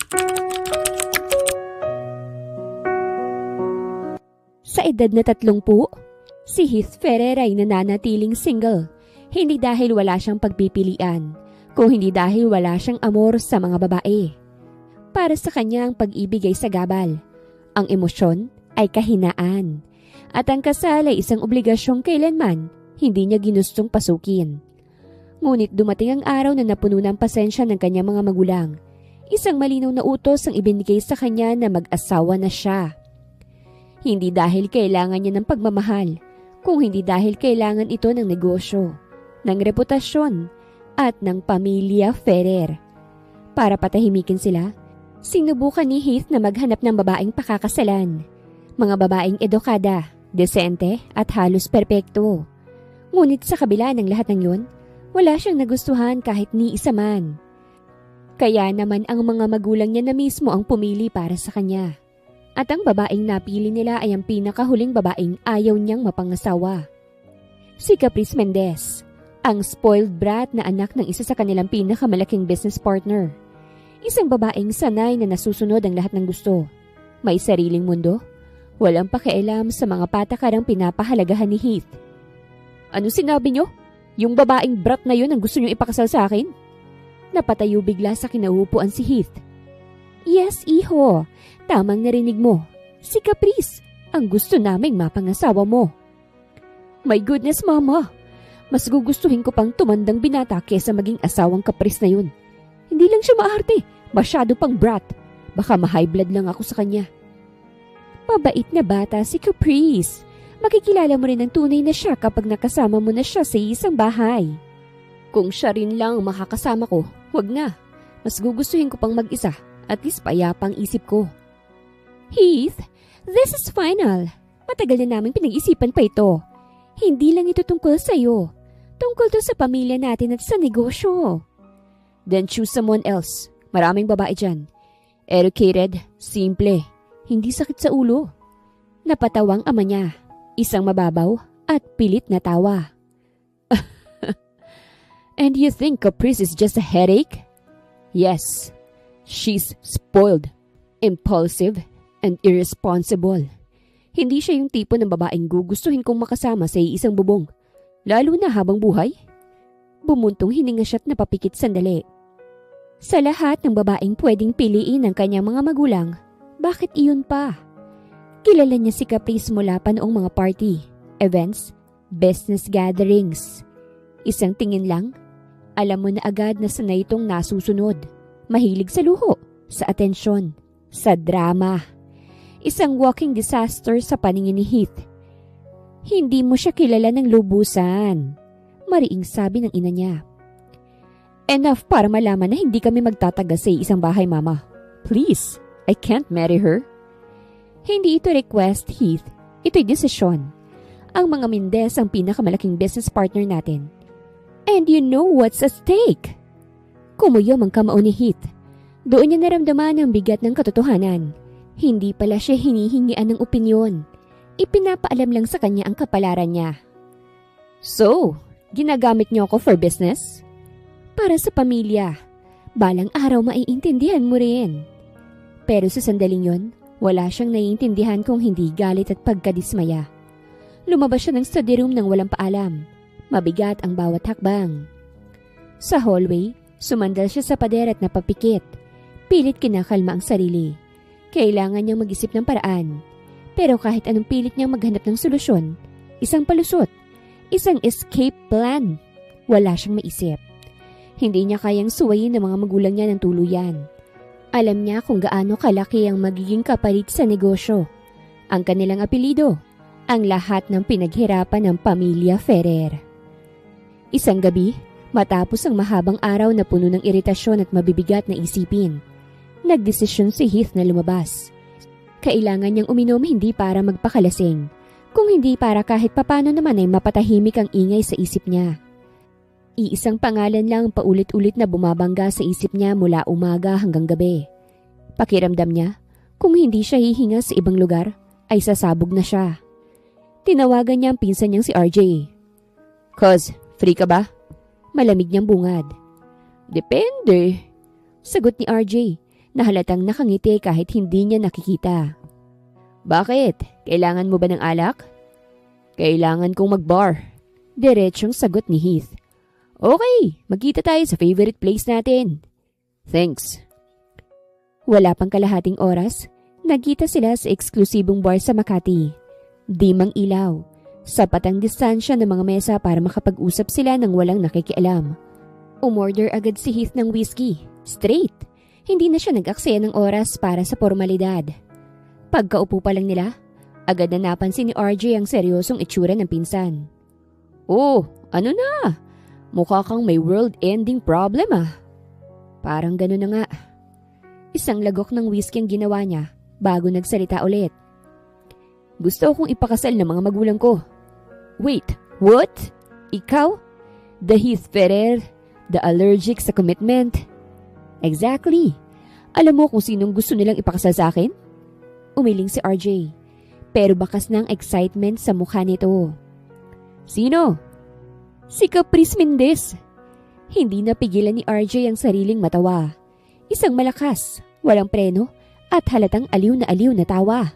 Sa edad na 30, si Heath Ferrer ay nananatiling single. Hindi dahil wala siyang pagpipilian, kung hindi dahil wala siyang amor sa mga babae. Para sa kanya ang pag-ibig ay sagabal. Ang emosyon ay kahinaan. At ang kasal ay isang obligasyong kailanman hindi niya ginustong pasukin. Ngunit dumating ang araw na napuno ng pasensya ng kanyang mga magulang. Isang malinaw na utos ang ibinigay sa kanya na mag-asawa na siya. Hindi dahil kailangan niya ng pagmamahal, kung hindi dahil kailangan ito ng negosyo, ng reputasyon, at ng pamilya Ferrer. Para patahimikin sila, sinubukan ni Heath na maghanap ng babaeng pakakasalan. Mga babaeng edukada, desente at halos perpekto. Ngunit sa kabila ng lahat ng yun, wala siyang nagustuhan kahit ni isa man. Kaya naman ang mga magulang niya na mismo ang pumili para sa kanya. At ang babaeng napili nila ay ang pinakahuling babaeng ayaw niyang mapangasawa. Si Caprice Mendez, ang spoiled brat na anak ng isa sa kanilang pinakamalaking business partner. Isang babaeng sanay na nasusunod ang lahat ng gusto. May sariling mundo, walang pakialam sa mga patakarang pinapahalagahan ni Heath. Ano sinabi niyo? Yung babaeng brat na yun ang gusto niyong ipakasal sa akin? Napatayo bigla sa kinauupuan si Heath. Yes, iho. Tamang narinig mo. Si Caprice, ang gusto naming mapangasawa mo. My goodness, Mama. Mas gugustuhin ko pang tumandang binata kesa maging asawang Caprice na yun. Hindi lang siya maarte. Masyado pang brat. Baka ma-high blood lang ako sa kanya. Mabait na bata si Caprice. Makikilala mo rin ang tunay na siya kapag nakasama mo na siya sa isang bahay. Kung siya rin lang makakasama ko, wag na. Mas gugustuhin ko pang mag-isa. At least payapang isip ko. Heath, this is final. Matagal na naming pinag-isipan pa ito. Hindi lang ito tungkol sa'yo. Tungkol to sa pamilya natin at sa negosyo. Then choose someone else. Maraming babae dyan. Educated, simple, hindi sakit sa ulo. Napatawang ama niya. Isang mababaw at pilit na tawa. And you think Caprice is just a headache? Yes. She's spoiled, impulsive, and irresponsible. Hindi siya yung tipo ng babaeng gugustuhin kong makasama sa isang bubong, lalo na habang buhay. Bumuntong hininga siya't napapikit sandali. Sa lahat ng babaeng pwedeng piliin ng kanyang mga magulang, bakit iyon pa? Kilala niya si Caprice mula pa noong mga party, events, business gatherings. Isang tingin lang, alam mo na agad na sanay itong nasusunod. Mahilig sa luho, sa atensyon, sa drama. Isang walking disaster sa paningin ni Heath. Hindi mo siya kilala ng lubusan. Mariing sabi ng ina niya. Enough para malaman na hindi kami magtataga sa isang bahay, Mama. Please, I can't marry her. Hindi ito request, Heath. Ito'y desisyon. Ang mga Mendez ang pinakamalaking business partner natin. And you know what's at stake. Kumuyom ang kamao ni Heath. Doon niya naramdaman ang bigat ng katotohanan. Hindi pala siya hinihingian ng opinyon. Ipinapaalam lang sa kanya ang kapalaran niya. So, ginagamit niyo ako for business? Para sa pamilya. Balang araw maiintindihan mo rin. Pero sa sandaling yon, wala siyang naiintindihan kung hindi galit at pagkadismaya. Lumabas siya ng study room nang walang paalam. Mabigat ang bawat hakbang. Sa hallway, sumandal siya sa pader at napapikit. Pilit kinakalma ang sarili. Kailangan niyang mag-isip ng paraan. Pero kahit anong pilit niyang maghanap ng solusyon, isang palusot, isang escape plan, wala siyang maisip. Hindi niya kayang suwayin ng mga magulang niya ng tuluyan. Alam niya kung gaano kalaki ang magiging kapalit sa negosyo. Ang kanilang apelido, ang lahat ng pinaghirapan ng pamilya Ferrer. Isang gabi, matapos ang mahabang araw na puno ng iritasyon at mabibigat na isipin, nagdesisyon si Heath na lumabas. Kailangan niyang uminom hindi para magpakalasing, kung hindi para kahit papano naman ay mapatahimik ang ingay sa isip niya. Iisang pangalan lang paulit-ulit na bumabangga sa isip niya mula umaga hanggang gabi. Pakiramdam niya, kung hindi siya hihinga sa ibang lugar, ay sasabog na siya. Tinawagan niya ang pinsan niyang si RJ. Cuz, free ka ba? Malamig niyang bungad. Depende. Sagot ni RJ. na halatang nakangiti kahit hindi niya nakikita. Bakit? Kailangan mo ba ng alak? Kailangan kong mag-bar. Diretsong sagot ni Heath. Okay, magkita tayo sa favorite place natin. Thanks. Wala pang kalahating oras, nagkita sila sa eksklusibong bar sa Makati. Di mang ilaw. Sapat ang distansya ng mga mesa para makapag-usap sila ng walang nakikialam. Umorder agad si Heath ng whiskey. Straight. Hindi na siya nag-aksaya ng oras para sa formalidad. Pagkaupo pa lang nila, agad na napansin ni RJ ang seryosong itsura ng pinsan. Oh, ano na? Mukha kang may world-ending problem ah. Parang gano'n na nga. Isang lagok ng whiskey ang ginawa niya bago nagsalita ulit. Gusto kong ipakasal ng mga magulang ko. Wait, what? Ikaw? The Heath Ferrer? The allergic sa commitment? Exactly. Alam mo kung sinong gusto nilang ipakasal sa akin? Umiling si RJ. Pero bakas ng excitement sa mukha nito. Sino? Si Caprice Mendez. Hindi napigilan ni RJ ang sariling matawa. Isang malakas, walang preno, at halatang aliw na tawa.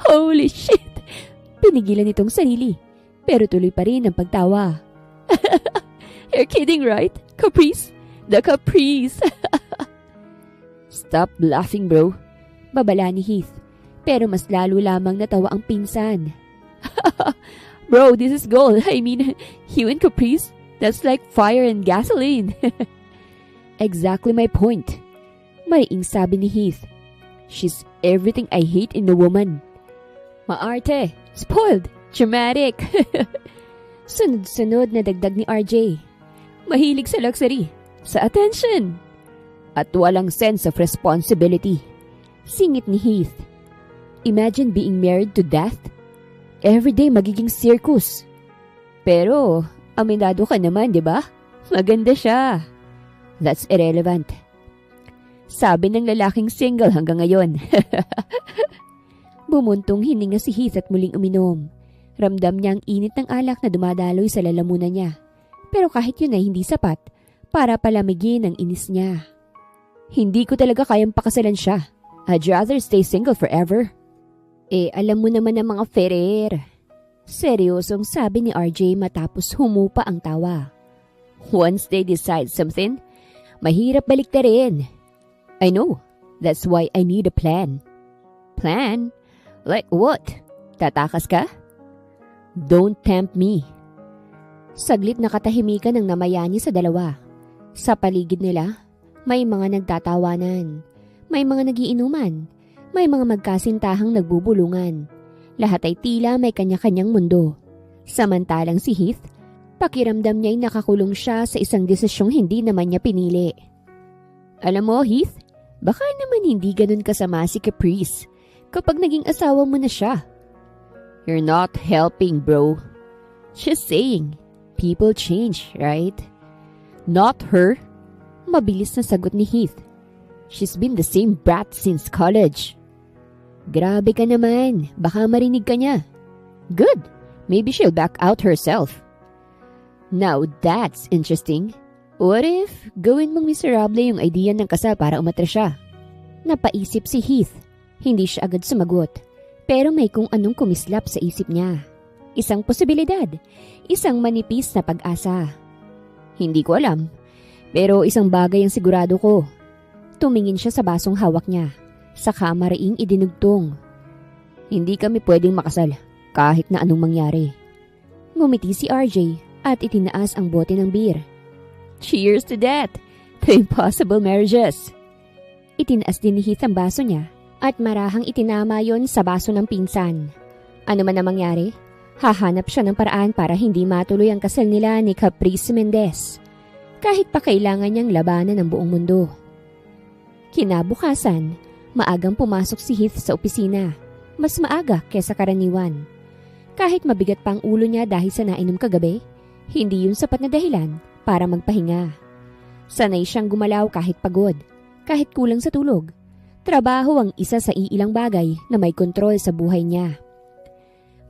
Holy shit! Pinigilan itong sarili, pero tuloy pa rin ang pagtawa. You're kidding, right? Caprice? The Caprice! Stop laughing, bro. Babala ni Heath, pero mas lalo lamang natawa ang pinsan. Bro, this is gold. I mean, you and Caprice, that's like fire and gasoline. Exactly my point. Mariing sabi ni Heath. She's everything I hate in a woman. Maarte, spoiled, dramatic. Sunod-sunod na dagdag ni RJ. Mahilig sa luxury, sa attention, at walang sense of responsibility. Singit ni Heath. Imagine being married to death. Everyday magiging circus. Pero, aminado ka naman, di ba? Maganda siya. That's irrelevant. Sabi ng lalaking single hanggang ngayon. Bumuntong hininga si Heath at muling uminom. Ramdam niya ang init ng alak na dumadaloy sa lalamunan niya. Pero kahit yun ay hindi sapat para palamigin ang inis niya. Hindi ko talaga kayang pakasalan siya. I'd rather stay single forever. Alam mo naman ang mga Ferrer. Seryosong sabi ni RJ matapos humupa ang tawa. Once they decide something, mahirap baliktarin. I know. That's why I need a plan. Plan? Like what? Tatakas ka? Don't tempt me. Saglit na katahimikan ang namayani sa dalawa. Sa paligid nila, may mga nagtatawanan. May mga nagiinuman. May mga magkasintahang nagbubulungan. Lahat ay tila may kanya-kanyang mundo. Samantalang si Heath, pakiramdam niya'y nakakulong siya sa isang desisyong hindi naman niya pinili. Alam mo, Heath, baka naman hindi ganun kasama si Caprice kapag naging asawa mo na siya. You're not helping, bro. Just saying, people change, right? Not her. Mabilis na sagot ni Heath. She's been the same brat since college. Grabe ka naman. Baka marinig ka niya. Good. Maybe she'll back out herself. Now that's interesting. What if gawin mong miserable yung idea ng kasal para umatras siya? Napaisip si Heath. Hindi siya agad sumagot. Pero may kung anong kumislap sa isip niya. Isang posibilidad. Isang manipis na pag-asa. Hindi ko alam. Pero isang bagay ang sigurado ko. Tumingin siya sa basong hawak niya. Saka mariing idinugtong. Hindi kami pwedeng makasal kahit na anong mangyari. Ngumiti si RJ at itinaas ang bote ng beer. Cheers to that! To impossible marriages! Itinaas din ni Heath ang baso niya at marahang itinama yon sa baso ng pinsan. Ano man ang mangyari, hahanap siya ng paraan para hindi matuloy ang kasal nila ni Caprice Mendez. Kahit pa kailangan niyang labanan ng buong mundo. Kinabukasan, maagang pumasok si Heath sa opisina. Mas maaga kesa karaniwan. Kahit mabigat pa ang ulo niya dahil sa nainom kagabi, hindi yun sapat na dahilan para magpahinga. Sanay siyang gumalaw kahit pagod, kahit kulang sa tulog. Trabaho ang isa sa iilang bagay na may kontrol sa buhay niya.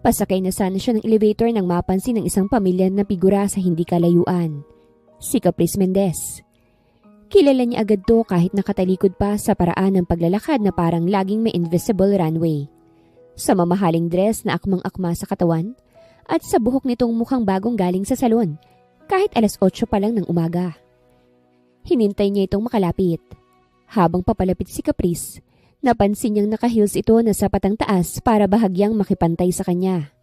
Pasakay na sana siya ng elevator nang mapansin ng isang pamilyar na figura sa hindi kalayuan. Si Caprice Mendez. Kilala niya agad to kahit nakatalikod pa sa paraan ng paglalakad na parang laging may invisible runway. Sa mamahaling dress na akmang-akma sa katawan at sa buhok nitong mukhang bagong galing sa salon kahit alas 8 pa lang ng umaga. Hinintay niya itong makalapit. Habang papalapit si Caprice, napansin niyang naka-heels ito na sapat ang taas para bahagyang makipantay sa kanya.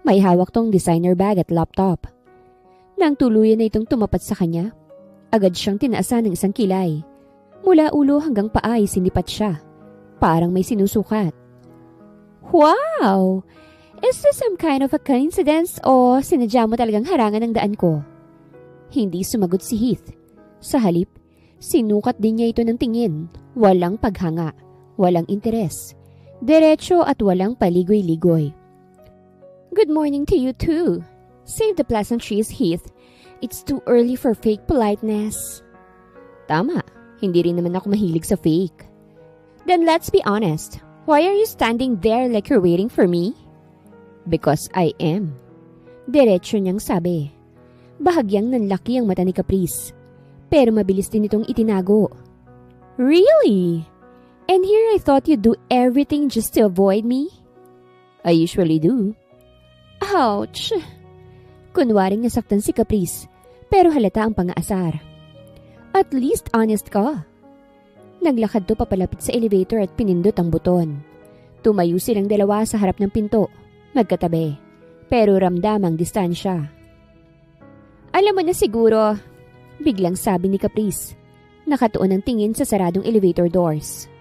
May hawak tong designer bag at laptop. Nang tuluyan na itong tumapat sa kanya, agad siyang tinaasan ng isang kilay. Mula ulo hanggang paa ay sinipat siya. Parang may sinusukat. Wow! Is this some kind of a coincidence o sinadya mo talagang harangan ang daan ko? Hindi sumagot si Heath. Sa halip, sinukat din niya ito ng tingin. Walang paghanga, walang interes. Diretso at walang paligoy-ligoy. Good morning to you too. Save the pleasantries, Heath. It's too early for fake politeness. Tama, hindi rin naman ako mahilig sa fake. Then let's be honest. Why are you standing there like you're waiting for me? Because I am. Diretso niyang sabi. Bahagyang nanlaki ang mata ni Caprice. Pero mabilis din itong itinago. Really? And here I thought you'd do everything just to avoid me? I usually do. Ouch! Kunwaring nasaktan si Caprice, pero halata ang pang-aasar. At least honest ka. Naglakad to papalapit sa elevator at pinindot ang buton. Tumayo silang dalawa sa harap ng pinto, magkatabi, pero ramdam ang distansya. Alam mo na siguro, biglang sabi ni Caprice, nakatuon ang tingin sa saradong elevator doors.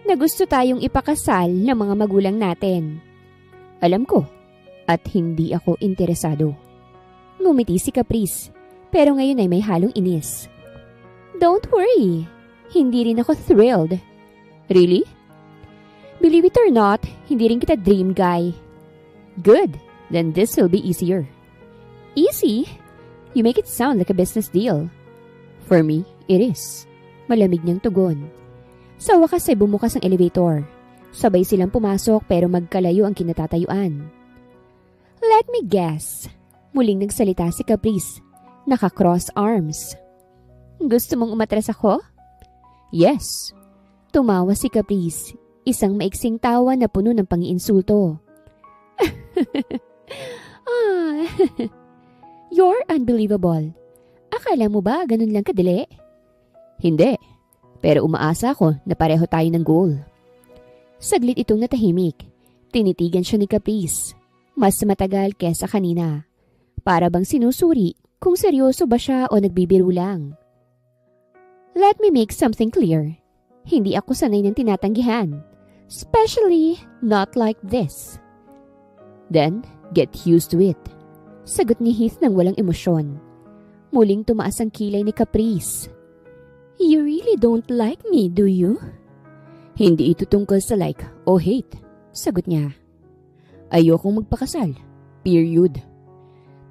Na gusto tayong ipakasal ng mga magulang natin. Alam ko, at hindi ako interesado. Ngumiti si Caprice, pero ngayon ay may halong inis. Don't worry. Hindi rin ako thrilled. Really? Believe it or not, hindi rin kita dream guy. Good, then this will be easier. Easy? You make it sound like a business deal. For me, it is. Malamig niyang tugon. Sa wakas ay bumukas ang elevator. Sabay silang pumasok pero magkalayo ang kinatatayuan. Let me guess. Muling nagsalita si Caprice. Naka-cross arms. Gusto mong umatras ako? Yes. Tumawa si Caprice, isang maiksing tawa na puno ng pang-iinsulto. You're unbelievable. Akala mo ba ganun lang kadali? Hindi, pero umaasa ako na pareho tayo ng goal. Saglit itong natahimik. Tinitigan siya ni Caprice. Mas matagal kesa kanina. Para bang sinusuri kung seryoso ba siya o nagbibiro lang. Let me make something clear. Hindi ako sanay ng tinatanggihan. Especially not like this. Then, get used to it. Sagot ni Heath ng walang emosyon. Muling tumaas ang kilay ni Caprice. You really don't like me, do you? Hindi ito tungkol sa like o hate. Sagot niya. Ayokong magpakasal. Period.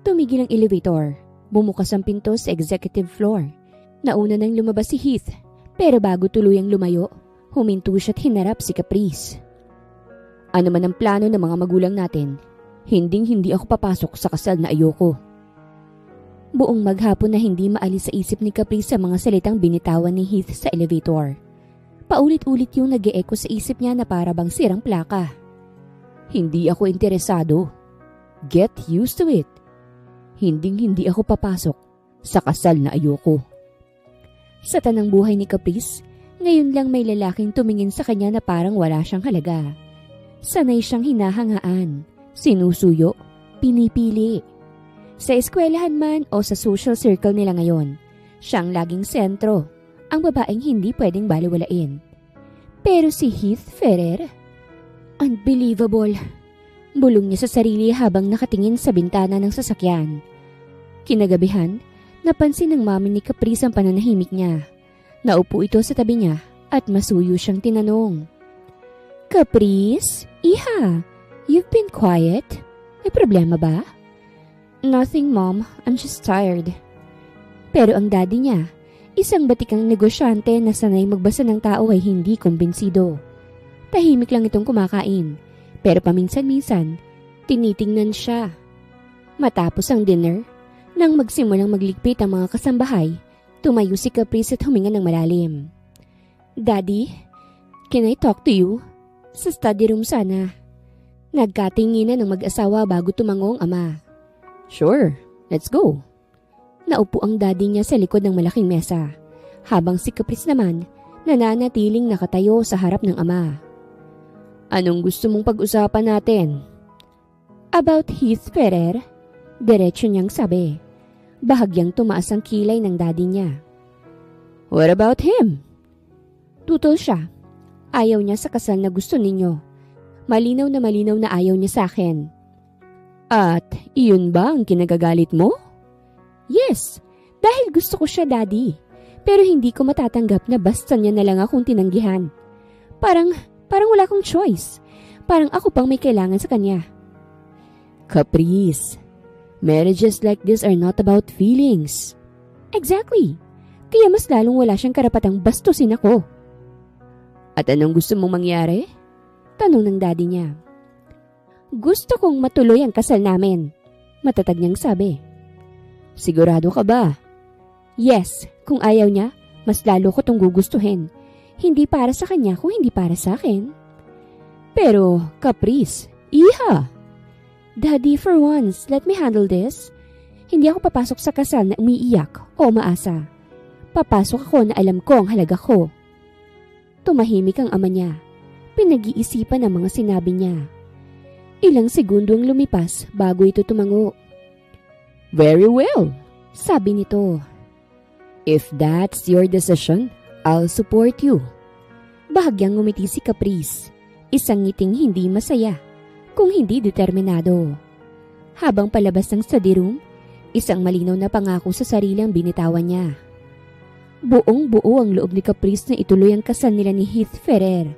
Tumigil ang elevator. Bumukas ang pinto sa executive floor. Nauna nang lumabas si Heath, pero bago tuluyang lumayo, huminto siya't hinarap si Caprice. Ano man ang plano ng mga magulang natin, hindi ako papasok sa kasal na ayoko. Buong maghapon na hindi maalis sa isip ni Caprice sa mga salitang binitawan ni Heath sa elevator. Paulit-ulit yung nag-e-echo sa isip niya na para bang sirang plaka. Hindi ako interesado. Get used to it. Hindi ako papasok sa kasal na ayoko. Sa tanang buhay ni Caprice, ngayon lang may lalaking tumingin sa kanya na parang wala siyang halaga. Sanay siyang hinahangaan, sinusuyo, pinipili. Sa eskwelahan man o sa social circle nila ngayon, siyang laging sentro, ang babaeng hindi pwedeng baliwalain. Pero si Heath Ferrer, unbelievable. Bulong niya sa sarili habang nakatingin sa bintana ng sasakyan. Kinagabihan, napansin ng mami ni Caprice ang pananahimik niya. Naupo ito sa tabi niya at masuyo siyang tinanong. Caprice, iha, you've been quiet. May problema ba? Nothing, Mom. I'm just tired. Pero ang daddy niya, isang batikang negosyante na sanay magbasa ng tao ay hindi kumbinsido. Tahimik lang itong kumakain, pero paminsan-minsan, tinitingnan siya. Matapos ang dinner, nang magsimulang magligpit ang mga kasambahay, Tumayo si Caprice at huminga ng malalim. Daddy, can I talk to you? Sa study room sana. Nagkatinginan ng mag-asawa bago tumango ang ama. Sure, let's go. Naupo ang daddy niya sa likod ng malaking mesa, habang si Caprice naman nananatiling nakatayo sa harap ng ama. Anong gusto mong pag-usapan natin? About Heath Ferrer, diretso niyang sabi. Bahagyang tumaas ang kilay ng daddy niya. What about him? Tutol siya. Ayaw niya sa kasal na gusto ninyo. Malinaw na ayaw niya sa akin. At iyon ba ang kinagagalit mo? Yes, dahil gusto ko siya, daddy. Pero hindi ko matatanggap na basta niya na lang akong tinanggihan. Parang wala akong choice. Parang ako pang may kailangan sa kanya. Caprice, marriages like this are not about feelings. Exactly. Kaya mas lalong wala siyang karapatang bastusin ako. At anong gusto mong mangyari? Tanong ng daddy niya. Gusto kong matuloy ang kasal namin. Matatag niyang sabi. Sigurado ka ba? Yes, kung ayaw niya, mas lalo ko tong gugustuhin. Hindi para sa kanya kung hindi para sa akin. Pero, Caprice, iha! Daddy, for once, let me handle this. Hindi ako papasok sa kasal na umiiyak o maasa. Papasok ako na alam ko ang halaga ko. Tumahimik ang ama niya. Pinag-iisipan ang mga sinabi niya. Ilang segundo ang lumipas bago ito tumango. Very well, sabi nito. If that's your decision, I'll support you. Bahagyang ngumiti si Caprice. Isang ngiting hindi masaya, kung hindi determinado. Habang palabas ng study room, isang malinaw na pangako sa sarili ang binitawan niya. Buong-buo ang loob ni Caprice na ituloy ang kasal nila ni Heath Ferrer.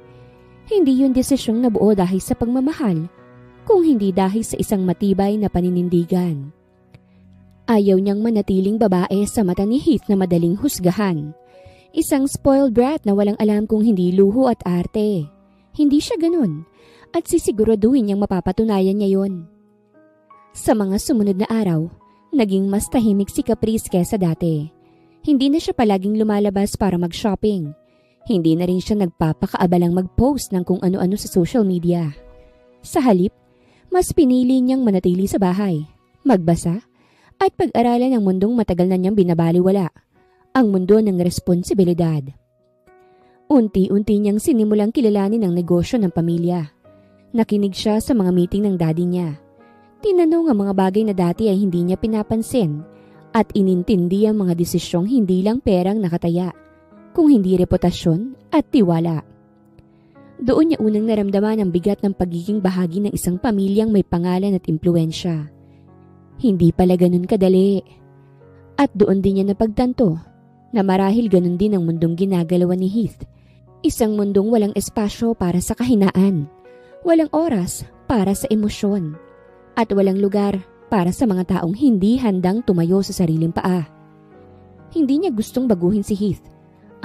Hindi yun desisyong nabuo dahil sa pagmamahal, kung hindi dahil sa isang matibay na paninindigan. Ayaw niyang manatiling babae sa mata ni Heath na madaling husgahan. Isang spoiled brat na walang alam kung hindi luho at arte. Hindi siya ganun at sisiguraduhin niyang mapapatunayan niya yon. Sa mga sumunod na araw, naging mas tahimik si Caprice kesa dati. Hindi na siya palaging lumalabas para mag-shopping. Hindi na rin siya nagpapakaabalang mag-post ng kung ano-ano sa social media. Sa halip, mas pinili niyang manatili sa bahay, magbasa, at pag-aralan ang mundong matagal na niyang binabaliwala, ang mundo ng responsibilidad. Unti-unti niyang sinimulang kilalanin ang negosyo ng pamilya. Nakinig siya sa mga meeting ng daddy niya. Tinanong ang mga bagay na dati ay hindi niya pinapansin at inintindi ang mga desisyong hindi lang perang nakataya, kung hindi reputasyon at tiwala. Doon niya unang naramdaman ang bigat ng pagiging bahagi ng isang pamilyang may pangalan at impluensya. Hindi pala ganun kadali. At doon din niya napagtanto na marahil ganun din ang mundong ginagalawan ni Heath. Isang mundong walang espasyo para sa kahinaan, walang oras para sa emosyon, at walang lugar para sa mga taong hindi handang tumayo sa sariling paa. Hindi niya gustong baguhin si Heath.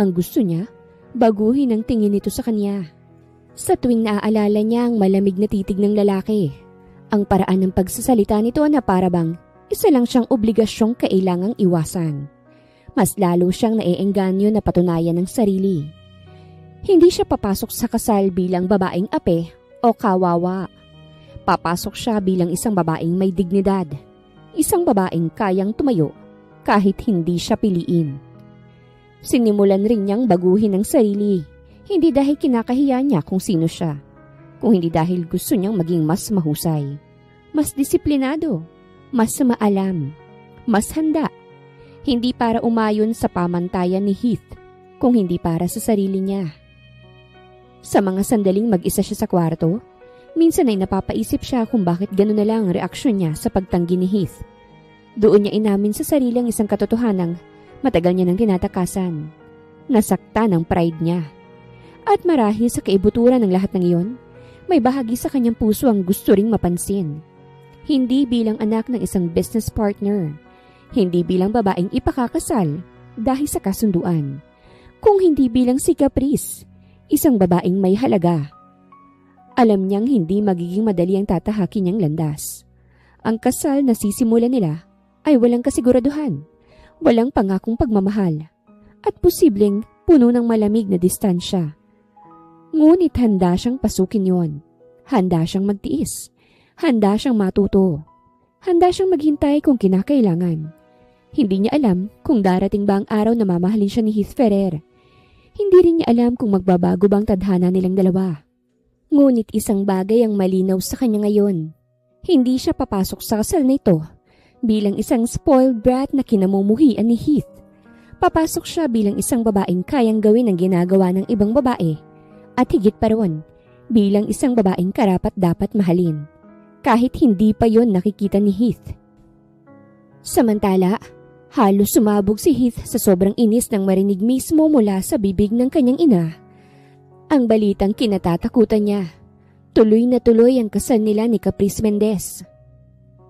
Ang gusto niya, baguhin ang tingin nito sa kanya. Sa tuwing naaalala niya ang malamig na titig ng lalaki, ang paraan ng pagsasalita nito na parabang isa lang siyang obligasyong kailangang iwasan. Mas lalo siyang naiengganyo na patunayan ng sarili. Hindi siya papasok sa kasal bilang babaeng ape o kawawa. Papasok siya bilang isang babaeng may dignidad. Isang babaeng kayang tumayo kahit hindi siya piliin. Sinimulan rin niyang baguhin ang sarili. Hindi dahil kinakahiya niya kung sino siya, kung hindi dahil gusto niyang maging mas mahusay, mas disiplinado, mas maalam, mas handa. Hindi para umayon sa pamantayan ni Heath, kung hindi para sa sarili niya. Sa mga sandaling mag-isa siya sa kwarto, minsan ay napapaisip siya kung bakit gano'n na lang ang reaksyon niya sa pagtanggi ni Heath. Doon niya inamin sa sarili ang isang katotohanang matagal niya nang tinatakasan. Nasaktan ang pride niya. At marahil sa kaibuturan ng lahat ng iyon, may bahagi sa kanyang puso ang gusto ring mapansin. Hindi bilang anak ng isang business partner, hindi bilang babaeng ipakakasal dahil sa kasunduan, kung hindi bilang si Caprice, isang babaeng may halaga. Alam niyang hindi magiging madali ang tatahakin niyang landas. Ang kasal na sisimulan nila ay walang kasiguraduhan, walang pangakong pagmamahal, at posibleng puno ng malamig na distansya. Ngunit handa siyang pasukin yon. Handa siyang magtiis. Handa siyang matuto. Handa siyang maghintay kung kinakailangan. Hindi niya alam kung darating ba ang araw na mamahalin siya ni Heath Ferrer. Hindi rin niya alam kung magbabago bang tadhana nilang dalawa. Ngunit isang bagay ang malinaw sa kanya ngayon. Hindi siya papasok sa kasal na ito bilang isang spoiled brat na kinamumuhian ni Heath. Papasok siya bilang isang babaeng kayang gawin ang ginagawa ng ibang babae. At higit pa roon, bilang isang babaeng karapat-dapat mahalin. Kahit hindi pa yon nakikita ni Heath. Samantala, halos sumabog si Heath sa sobrang inis nang marinig mismo mula sa bibig ng kanyang ina ang balitang kinatatakutan niya. Tuloy na tuloy ang kasal nila ni Caprice Mendez.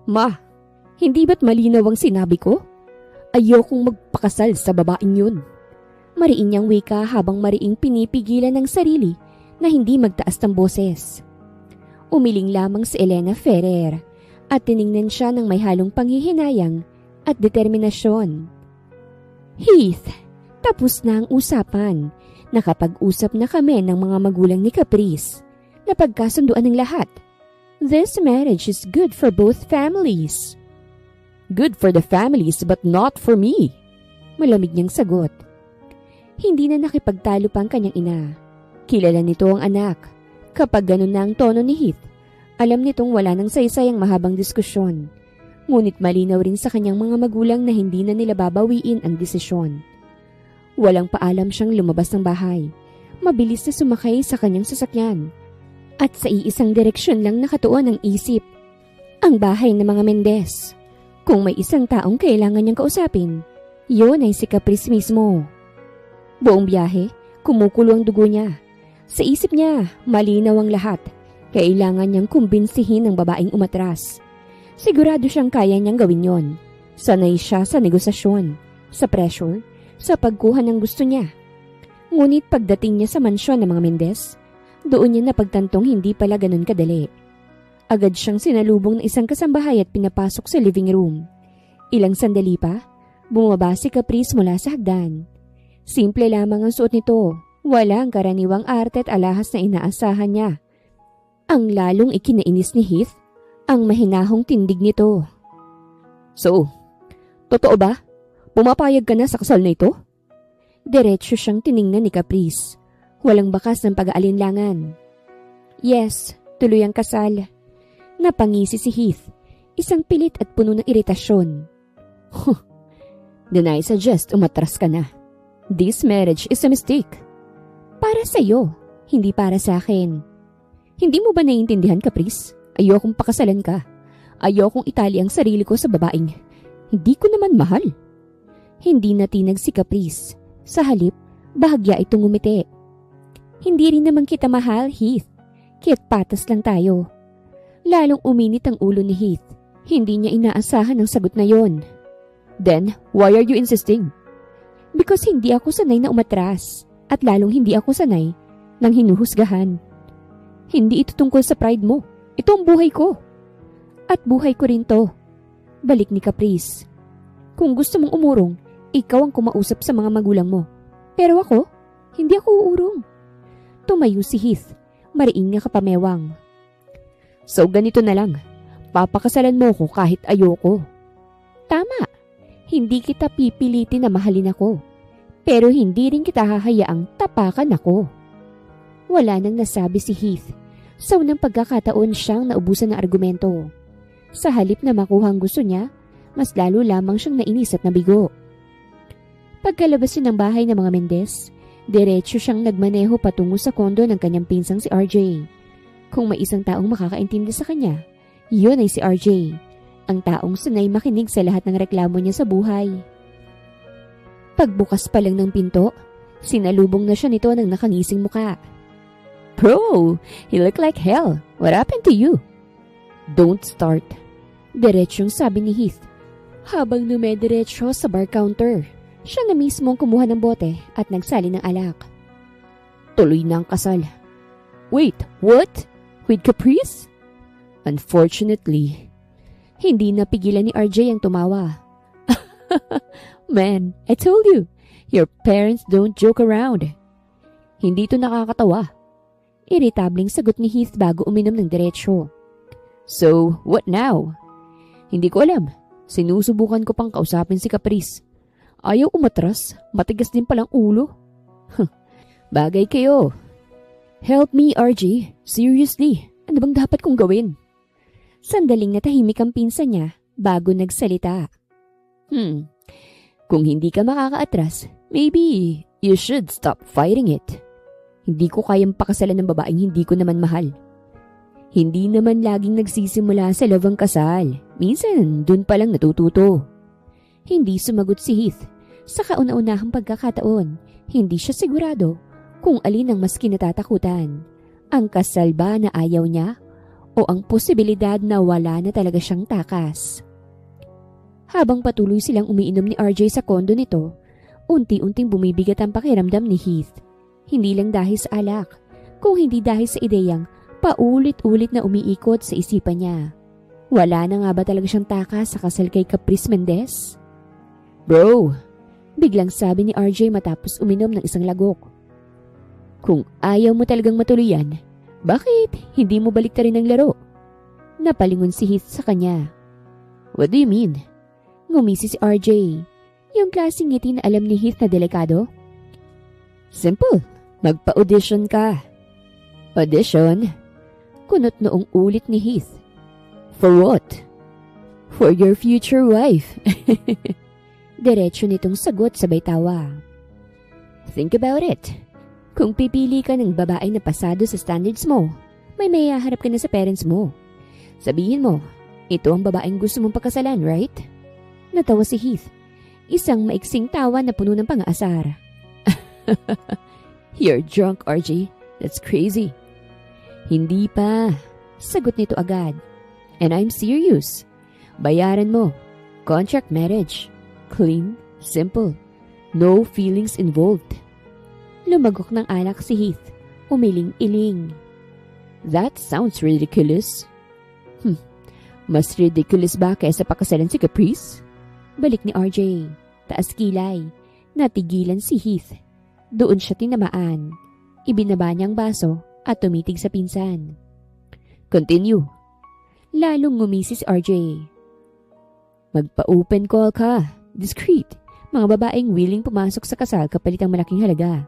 Ma, hindi ba't malinaw ang sinabi ko? Ayokong magpakasal sa babaeng yun. Mariin niyang wika habang mariing pinipigilan ng sarili na hindi magtaas ng boses. Umiling lamang si Elena Ferrer at tiningnan siya ng may halong panghihinayang at determinasyon. Heath, tapos na ang usapan. Nakapag-usap na kami ng mga magulang ni Caprice. Napagkasunduan ng lahat. This marriage is good for both families. Good for the families but not for me. Malamig niyang sagot. Hindi na nakipagtalo pa ang kanyang ina. Kilala nito ang anak. Kapag ganun na ang tono ni Heath, alam nitong wala nang saysay ang mahabang diskusyon. Ngunit malinaw rin sa kanyang mga magulang na hindi na nila babawiin ang desisyon. Walang paalam siyang lumabas ng bahay. Mabilis na sumakay sa kanyang sasakyan. At sa iisang direksyon lang nakatuon ang isip. Ang bahay ng mga Mendez. Kung may isang taong kailangan niyang kausapin, yun ay si Caprice mismo. Buong biyahe, kumukulo ang dugo niya. Sa isip niya, malinaw ang lahat. Kailangan niyang kumbinsihin ang babaeng umatras. Sigurado siyang kaya niyang gawin yon. Sanay siya sa negosasyon, sa pressure, sa pagkuha ng gusto niya. Ngunit pagdating niya sa mansyon ng mga Mendez, doon niya napagtantong hindi pala ganun kadali. Agad siyang sinalubong ng isang kasambahay at pinapasok sa living room. Ilang sandali pa, bumaba si Caprice mula sa hagdan. Simple lamang ang suot nito. Walang karaniwang arte at alahas na inaasahan niya. Ang lalong ikinainis ni Heath, ang mahinahong tindig nito. So, totoo ba? Pumapayag ka na sa kasal na ito? Diretso siyang tiningnan ni Caprice. Walang bakas ng pag-aalinlangan. Yes, tuloy ang kasal. Napangisi si Heath, isang pilit at puno ng iritasyon. Then I suggest umatras ka na. This marriage is a mistake. Para sa'yo, hindi para sa akin. Hindi mo ba naiintindihan, Caprice? Ayokong pakasalan ka. Ayokong itali ang sarili ko sa babaeng hindi ko naman mahal. Hindi natinag si Caprice. Sa halip, bahagya itong ngumiti. Hindi rin naman kita mahal, Heath. Kaya't patas lang tayo. Lalong uminit ang ulo ni Heath. Hindi niya inaasahan ang sagot na yon. Then, why are you insisting? Because hindi ako sanay na umatras. At lalong hindi ako sanay ng hinuhusgahan. Hindi ito tungkol sa pride mo. Ito ang buhay ko. At buhay ko rin to. Balik ni Caprice. Kung gusto mong umurong, ikaw ang kumausap sa mga magulang mo. Pero ako, hindi ako uurong. Tumayo si Heath. Mariing nga kapamewang. So ganito na lang. Papakasalan mo ko kahit ayoko. Tama. Hindi kita pipilitin na mahalin ako. Pero hindi rin kita hahayaang tapakan ako. Wala nang nasabi si Heath. Sa unang pagkakataon siyang naubusan ng argumento. Sa halip na makuha ang gusto niya, mas lalo lamang siyang nainis at nabigo. Pagkalabas niya ng bahay ng mga Mendez, diretso siyang nagmaneho patungo sa kondo ng kanyang pinsang si RJ. Kung may isang taong makakaintindi sa kanya, yun ay si RJ. Ang taong sanay makinig sa lahat ng reklamo niya sa buhay. Pagbukas pa lang ng pinto, sinalubong na siya nito ng nakangising muka. Bro, you look like hell. What happened to you? Don't start. Diretsyong sabi ni Heath. Habang dumediretso sa bar counter, siya na mismo ang kumuha ng bote at nagsali ng alak. Tuloy na ang kasal. Wait, what? With Caprice? Unfortunately, hindi napigilan ni RJ ang tumawa. Man, I told you, your parents don't joke around. Hindi to nakakatawa. Iritabling sagot ni Heath bago uminom ng diretsyo. So, what now? Hindi ko alam. Sinusubukan ko pang kausapin si Caprice. Ayaw umatras, matigas din palang ulo. Bagay kayo. Help me, RJ. Seriously, ano bang dapat kong gawin? Sandaling natahimik ang pinsan niya bago nagsalita. Kung hindi ka makakaatras, maybe you should stop fighting it. Hindi ko kayang pakasalan ng babaeng hindi ko naman mahal. Hindi naman laging nagsisimula sa love ang kasal. Minsan, dun palang natututo. Hindi sumagot si Heath. Sa kauna-unahang pagkakataon, hindi siya sigurado kung alin ang mas kinatatakutan. Ang kasal ba na ayaw niya o ang posibilidad na wala na talaga siyang takas? Habang patuloy silang umiinom ni RJ sa kondo nito, unti-unting bumibigat ang pakiramdam ni Heath. Hindi lang dahil sa alak, kung hindi dahil sa ideyang paulit-ulit na umiikot sa isipan niya. Wala na nga ba talaga siyang takas sa kasal kay Caprice Mendez? Bro, biglang sabi ni RJ matapos uminom ng isang lagok. Kung ayaw mo talagang matuloy yan, bakit hindi mo balik rin ang laro? Napalingon si Heath sa kanya. What do you mean? Ngumisi si RJ. Yung klaseng ngiti na alam ni Heath na delikado. Simple, magpa-audition ka. Audition? Kunot noong ulit ni Heath. For what? For your future wife. Diretso nitong sagot sabay tawa. Think about it. Kung pipili ka ng babae na pasado sa standards mo, may mayaharap ka na sa parents mo. Sabihin mo, ito ang babaeng gusto mong pakasalan, right? Natawa si Heath. Isang maiksing tawa na puno ng pang-aasar. You're drunk, RJ. That's crazy. Hindi pa. Sagot nito agad. And I'm serious. Bayaran mo. Contract marriage. Clean, simple. No feelings involved. Lumagok ng alak si Heath. Umiling-iling. That sounds ridiculous. Mas ridiculous ba kaysa pakasalan si Caprice? Balik ni RJ. Taas kilay. Natigilan si Heath. Doon siya tinamaan. Ibinaba niyang baso at tumitig sa pinsan. Continue. Lalong ngumisi si RJ. Magpa-open call ka. Discreet. Mga babaeng willing pumasok sa kasal kapalit ang malaking halaga.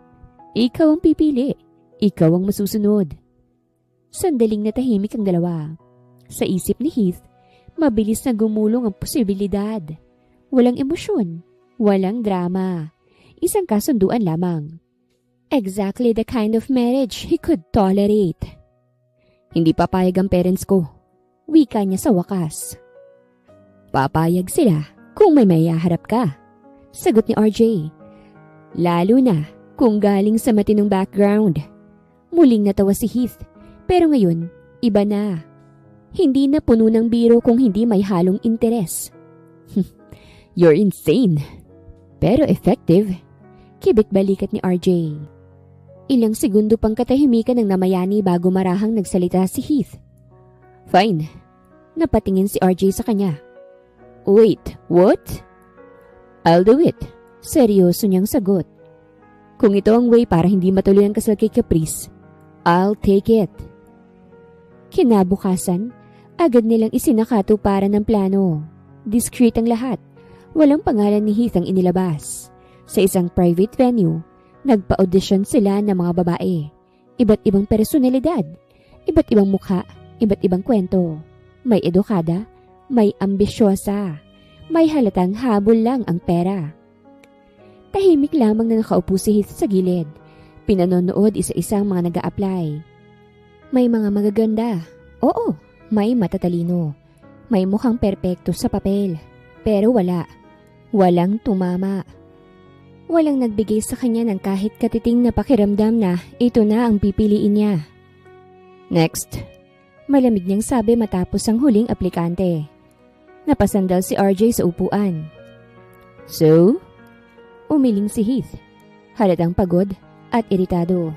Ikaw ang pipili. Ikaw ang masusunod. Sandaling natahimik ang dalawa. Sa isip ni Heath, mabilis na gumulong ang posibilidad. Walang emosyon. Walang drama. Isang kasunduan lamang. Exactly the kind of marriage he could tolerate. Hindi papayag ang parents ko. Wika niya sa wakas. Papayag sila kung may mayaharap ka. Sagot ni RJ. Lalo na kung galing sa matinong background. Muling natawa si Heath. Pero ngayon, iba na. Hindi na puno ng biro kung hindi may halong interes. You're insane. Pero effective. Kibit balikat ni RJ. Ilang segundo pang katahimikan ng namayani bago marahang nagsalita si Heath. Fine. Napatingin si RJ sa kanya. Wait, what? I'll do it. Seryoso niyang sagot. Kung ito ang way para hindi matuloy ang kasal kay Caprice, I'll take it. Kinabukasan, agad nilang isinakatuparan ng plano. Discreet ang lahat. Walang pangalan ni Heath ang inilabas. Sa isang private venue, nagpa-audition sila ng mga babae. Iba't ibang personalidad, iba't ibang mukha, iba't ibang kwento. May edukada, may ambisyosa, may halatang habol lang ang pera. Tahimik lamang na nakaupo si Heath sa gilid. Pinanonood isa-isang mga nag-a-apply. May mga magaganda. Oo, may matatalino. May mukhang perpekto sa papel. Pero wala. Walang tumama. Walang nagbigay sa kanya ng kahit katiting na pakiramdam na ito na ang pipiliin niya. Next. Malamig niyang sabi matapos ang huling aplikante. Napasandal si RJ sa upuan. So? Umiling si Heath. Halatang pagod at iritado.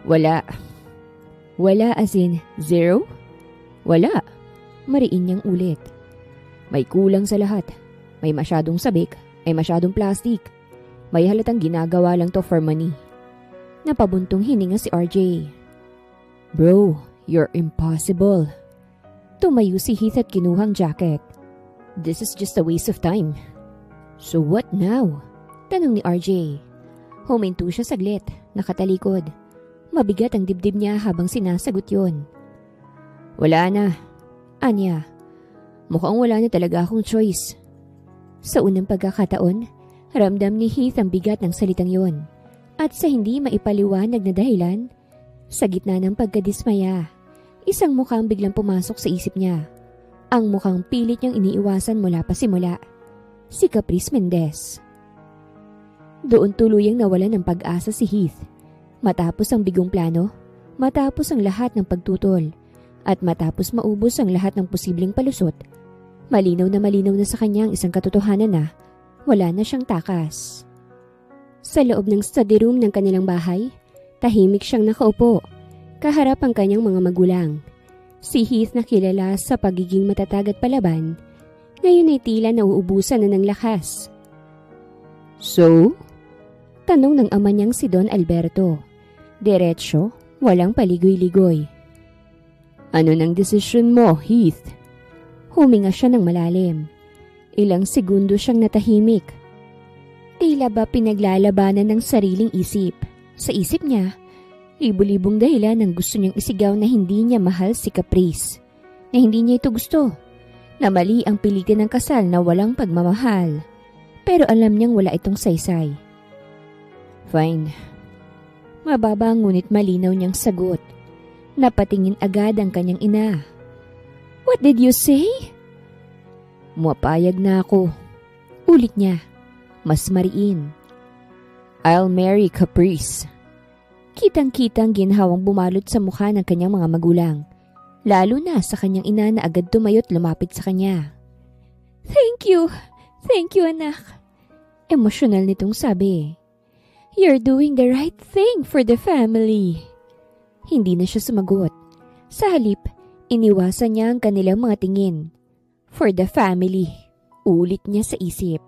Wala. Wala as in zero? Wala. Mariin niyang ulit. May kulang sa lahat. May masyadong sabik ay masyadong plastic. May halatang ginagawa lang to for money. Napabuntong hininga si RJ. Bro, you're impossible. Tumayo si Heath at kinuhang jacket. This is just a waste of time. So what now? Tanong ni RJ. Huminto siya saglit, nakatalikod. Mabigat ang dibdib niya habang sinasagot yun. Wala na. Anya, mukhang wala na talaga akong choice. Sa unang pagkakataon, ramdam ni Heath ang bigat ng salitang yon. At sa hindi maipaliwanag na dahilan, sa gitna ng pagkadismaya, isang mukhang biglang pumasok sa isip niya. Ang mukhang pilit niyang iniiwasan mula pa simula. Si Caprice Mendez. Doon tuluyang nawalan ng pag-asa si Heath. Matapos ang bigong plano, matapos ang lahat ng pagtutol, at matapos maubos ang lahat ng posibleng palusot, malinaw na sa kanya ang isang katotohanan na wala na siyang takas. Sa loob ng study room ng kanilang bahay, tahimik siyang nakaupo, kaharap ang kanyang mga magulang. Si Heath na kilala sa pagiging matatag at palaban, ngayon ay tila nauubusan na ng lakas. So? Tanong ng ama niyang si Don Alberto. Diretso, walang paligoy-ligoy. Ano nang desisyon mo, Heath? Huminga siya ng malalim. Ilang segundo siyang natahimik. Tila ba pinaglalabanan ng sariling isip. Sa isip niya, libo-libong dahilan ang gusto niyang isigaw na hindi niya mahal si Caprice. Na hindi niya ito gusto. Na mali ang pilitin ng kasal na walang pagmamahal. Pero alam niyang wala itong saysay. Fine. Mababa ngunit malinaw niyang sagot. Napatingin agad ang kanyang ina. What did you say? Mapayag na ako. Ulit niya. Mas mariin. I'll marry Caprice. Kitang-kitang ginhawang bumalot sa mukha ng kanyang mga magulang. Lalo na sa kanyang ina na agad tumayo't lumapit sa kanya. Thank you. Thank you, anak. Emosyonal nitong sabi. You're doing the right thing for the family. Hindi na siya sumagot. Sa halip, iniwasan niya ang kanilang mga tingin. For the family. Ulit niya sa isip.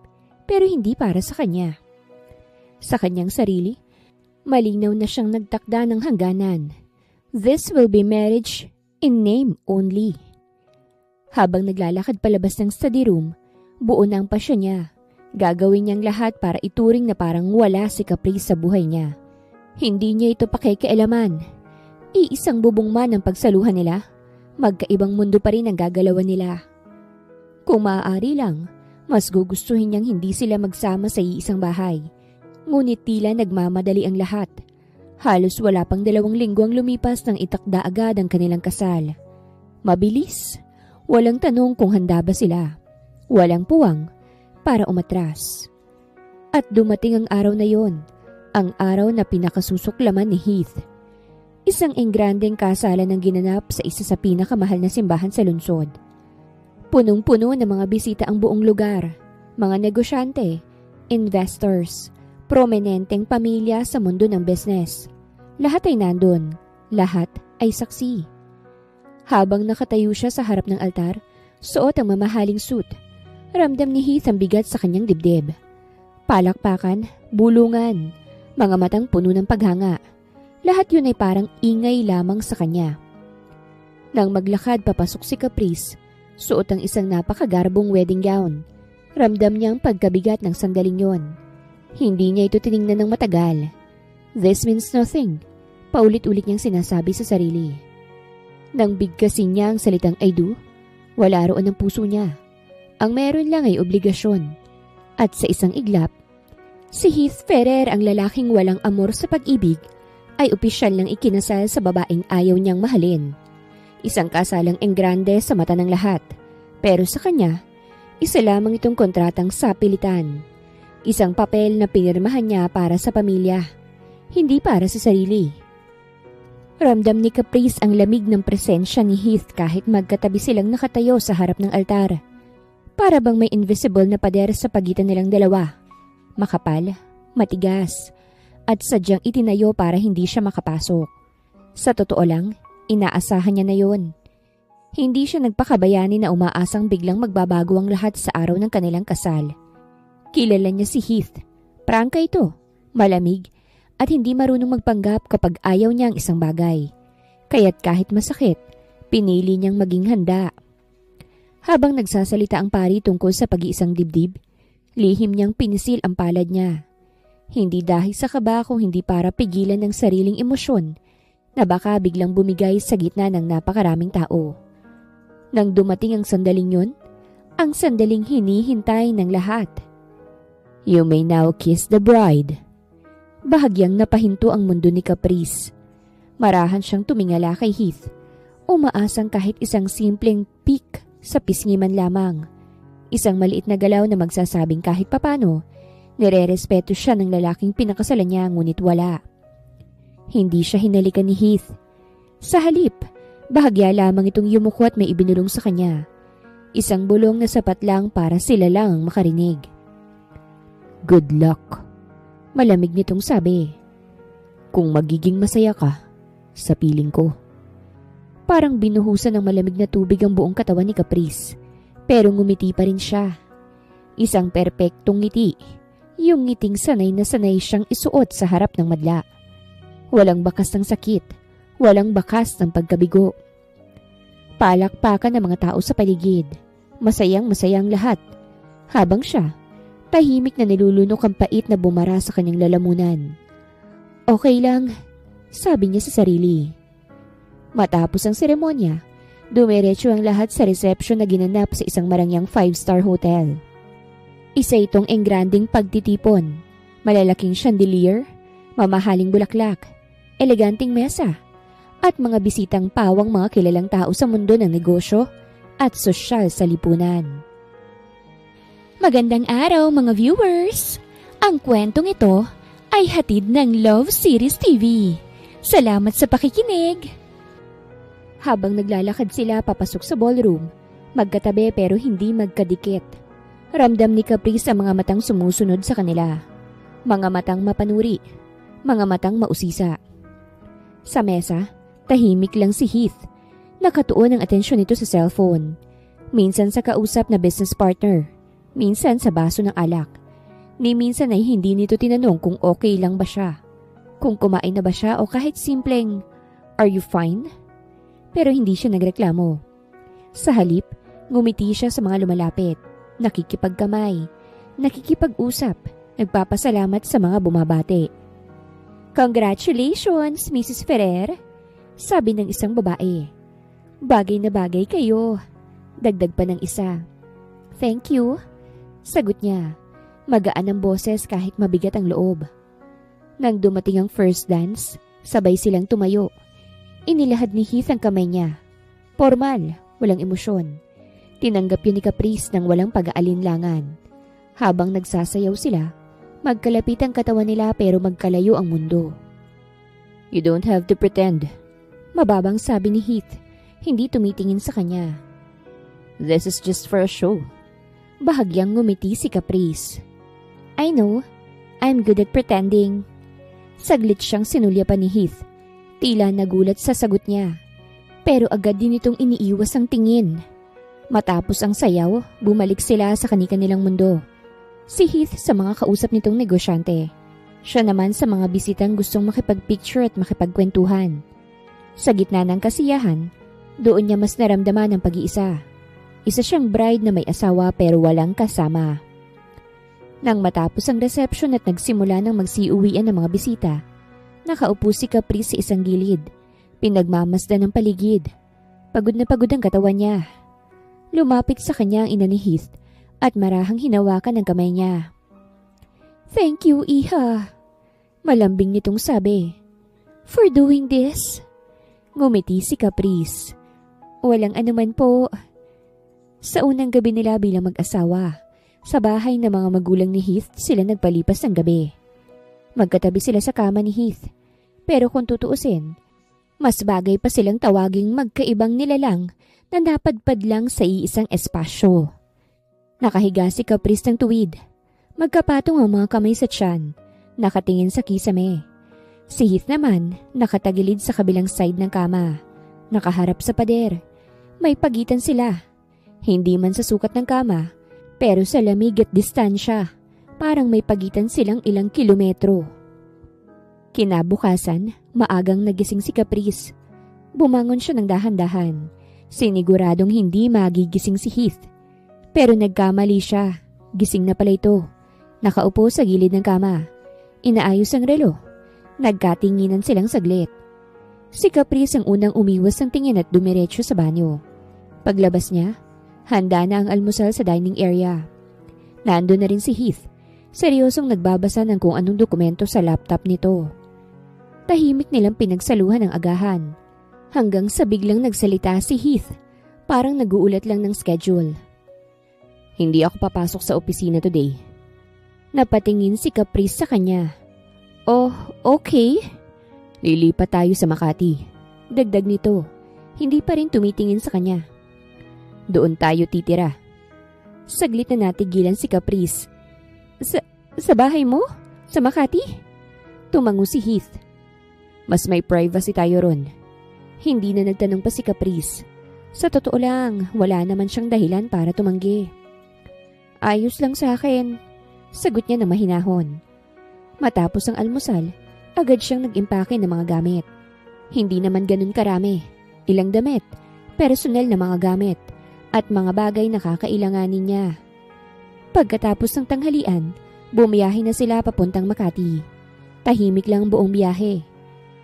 Pero hindi para sa kanya. Sa kanyang sarili, malinaw na siyang nagtakda ng hangganan. This will be marriage in name only. Habang naglalakad palabas ng study room, buo na ang pasya niya. Gagawin niyang lahat para ituring na parang wala si Caprice sa buhay niya. Hindi niya ito pakikialaman. Iisang bubong man ang pagsaluhan nila, magkaibang mundo pa rin ang gagalawan nila. Kung maaari lang, mas gugustuhin niyang hindi sila magsama sa iisang bahay. Ngunit tila nagmamadali ang lahat. Halos wala pang 2 linggo ang lumipas nang itakda agad ang kanilang kasal. Mabilis. Walang tanong kung handa ba sila. Walang puwang para umatras. At dumating ang araw na yon, ang araw na pinakasusuklaman ni Heath. Isang engrandeng kasalan ang ginanap sa isa sa pinakamahal na simbahan sa lungsod. Punong-puno ng mga bisita ang buong lugar, mga negosyante, investors, prominenteng pamilya sa mundo ng business. Lahat ay nandun, lahat ay saksi. Habang nakatayo siya sa harap ng altar, suot ang mamahaling suit. Ramdam ni Heath ang bigat sa kanyang dibdib. Palakpakan, bulungan, mga matang puno ng paghanga. Lahat yun ay parang ingay lamang sa kanya. Nang maglakad papasok si Caprice, suot ang isang napakagarbong wedding gown. Ramdam niya ang pagkabigat ng sandaling yon. Hindi niya ito tiningnan ng matagal. This means nothing. Paulit-ulit niyang sinasabi sa sarili. Nang bigkasin niya ang salitang I do, wala roon ang puso niya. Ang meron lang ay obligasyon. At sa isang iglap, si Heath Ferrer, ang lalaking walang amor sa pag-ibig, ay opisyal lang ikinasal sa babaeng ayaw niyang mahalin. Isang kasalang enggrande sa mata ng lahat. Pero sa kanya, isa lamang itong kontratang sapilitan. Isang papel na pinirmahan niya para sa pamilya, hindi para sa sarili. Ramdam ni Caprice ang lamig ng presensya ni Heath kahit magkatabi silang nakatayo sa harap ng altar. Para bang may invisible na pader sa pagitan nilang dalawa. Makapal, matigas, at sadyang itinayo para hindi siya makapasok. Sa totoo lang, inaasahan niya na yon. Hindi siya nagpakabayani na umaasang biglang magbabago ang lahat sa araw ng kanilang kasal. Kilala niya si Heath. Prangka ito, malamig, at hindi marunong magpanggap kapag ayaw niya ang isang bagay. Kaya't kahit masakit, pinili niyang maging handa. Habang nagsasalita ang pari tungkol sa pag-iisang dibdib, lihim niyang pinisil ang palad niya. Hindi dahil sa kaba kung hindi para pigilan ng sariling emosyon na baka biglang bumigay sa gitna ng napakaraming tao. Nang dumating ang sandaling yun, ang sandaling hinihintay ng lahat. You may now kiss the bride. Bahagyang napahinto ang mundo ni Caprice. Marahan siyang tumingala kay Heath. Umaasang kahit isang simpleng peek sa pisngi man lamang. Isang maliit na galaw na magsasabing kahit papano, nire-respeto siya ng lalaking pinakasalan niya ngunit wala. Hindi siya hinalikan ni Heath. Sa halip, bahagya lamang itong yumuko at may ibinulong sa kanya. Isang bulong na sapat lang para sila lang ang makarinig. Good luck. Malamig nitong sabi. Kung magiging masaya ka, sa piling ko. Parang binuhusan ng malamig na tubig ang buong katawan ni Caprice. Pero ngumiti pa rin siya. Isang perpektong ngiti. Yung ngiting sanay na sanay siyang isuot sa harap ng madla. Walang bakas ng sakit. Walang bakas ng pagkabigo. Palakpakan ng mga tao sa paligid. Masayang-masayang lahat. Habang siya, tahimik na nilulunok ang pait na bumara sa kanyang lalamunan. Okay lang, sabi niya sa sarili. Matapos ang seremonya, dumiretso ang lahat sa reception na ginanap sa isang marangyang 5-star hotel. Isa itong engranding pagtitipon, malalaking chandelier, mamahaling bulaklak, eleganting mesa, at mga bisitang pawang mga kilalang tao sa mundo ng negosyo at sosyal sa lipunan. Magandang araw mga viewers! Ang kwentong ito ay hatid ng Love Series TV. Salamat sa pakikinig! Habang naglalakad sila papasok sa ballroom, magkatabi pero hindi magkadikit. Ramdam ni Caprice ang mga matang sumusunod sa kanila. Mga matang mapanuri, mga matang mausisa. Sa mesa, tahimik lang si Heath. Nakatuon ang atensyon nito sa cellphone. Minsan sa kausap na business partner. Minsan sa baso ng alak. Ni minsan ay hindi nito tinanong kung okay lang ba siya. Kung kumain na ba siya o kahit simpleng, "Are you fine?" Pero hindi siya nagreklamo. Sa halip, ngumiti siya sa mga lumalapit. Nakikipagkamay. Nakikipag-usap. Nagpapasalamat sa mga bumabati. "Congratulations, Mrs. Ferrer," sabi ng isang babae. "Bagay na bagay kayo." Dagdag pa ng isa. "Thank you," sagot niya. Magaan ang boses kahit mabigat ang loob. Nang dumating ang first dance, sabay silang tumayo. Inilahad ni Heath ang kamay niya. Formal, walang emosyon. Tinanggap yun ni Caprice ng walang pag-aalinlangan. Habang nagsasayaw sila, magkalapit ang katawan nila pero magkalayo ang mundo. "You don't have to pretend," mababang sabi ni Heath, hindi tumitingin sa kanya. "This is just for a show." Bahagyang ngumiti si Caprice. "I know, I'm good at pretending." Saglit siyang sinulyapan ni Heath. Tila nagulat sa sagot niya. Pero agad din itong iniiwas ang tingin. Matapos ang sayaw, bumalik sila sa kani-kanilang mundo. Si Heath sa mga kausap nitong negosyante. Siya naman sa mga bisitang gustong makipag-picture at makipagkwentuhan. Sa gitna ng kasiyahan, doon niya mas naramdaman ang pag-iisa. Isa siyang bride na may asawa pero walang kasama. Nang matapos ang reception at nagsimula ng magsiuwian ng mga bisita, nakaupo si Caprice sa isang gilid. Pinagmamasdan ng paligid. Pagod na pagod ang katawan niya. Lumapit sa kanya ang ina ni Heath at marahang hinawakan ang kamay niya. "Thank you, Iha," malambing nitong sabi. "For doing this." Ngumiti si Caprice. "Walang anuman po." Sa unang gabi nila bilang mag-asawa, sa bahay ng mga magulang ni Heath sila nagpalipas ng gabi. Magkatabi sila sa kama ni Heath. Pero kung tutuusin, mas bagay pa silang tawaging magkaibang nilalang na napadpad lang sa iisang espasyo. Nakahiga si Caprice ng tuwid. Magkapatong ang mga kamay sa tiyan, nakatingin sa kisame. Si Heath naman, nakatagilid sa kabilang side ng kama, nakaharap sa pader. May pagitan sila. Hindi man sa sukat ng kama, pero sa lamig at distansya, Parang may pagitan silang ilang kilometro. Kinabukasan, maagang nagising si Caprice. Bumangon siya ng dahan-dahan. Siniguradong hindi magigising si Heath. Pero nagkamali siya. Gising na pala ito. Nakaupo sa gilid ng kama. Inaayos ang relo. Nagkatinginan silang saglit. Si Caprice ang unang umiwas ng tingin at dumiretso sa banyo. Paglabas niya, handa na ang almusal sa dining area. Nandun na rin si Heath. Seryosong nagbabasa ng kung anong dokumento sa laptop nito. Tahimik nilang pinagsaluhan ang agahan. Hanggang sa biglang nagsalita si Heath. Parang nag-uulat lang ng schedule. Hindi ako papasok sa opisina today. Napatingin si Caprice sa kanya. Oh, okay. Lilipat tayo sa Makati. Dagdag nito. Hindi pa rin tumitingin sa kanya. Doon tayo titira. Saglit na natigilan si Caprice. Sa bahay mo? Sa Makati? Tumango si Heath. Mas may privacy tayo ron. Hindi na nagtanong pa si Caprice. Sa totoo lang, wala naman siyang dahilan para tumanggi. Ayos lang sa akin. Sagot niya na mahinahon. Matapos ang almusal, agad siyang nag-impake ng mga gamit. Hindi naman ganun karami. Ilang damit, personal na mga gamit, at mga bagay na kakailanganin niya. Pagkatapos ng tanghalian, bumiyahe na sila papuntang Makati. Tahimik lang ang buong biyahe.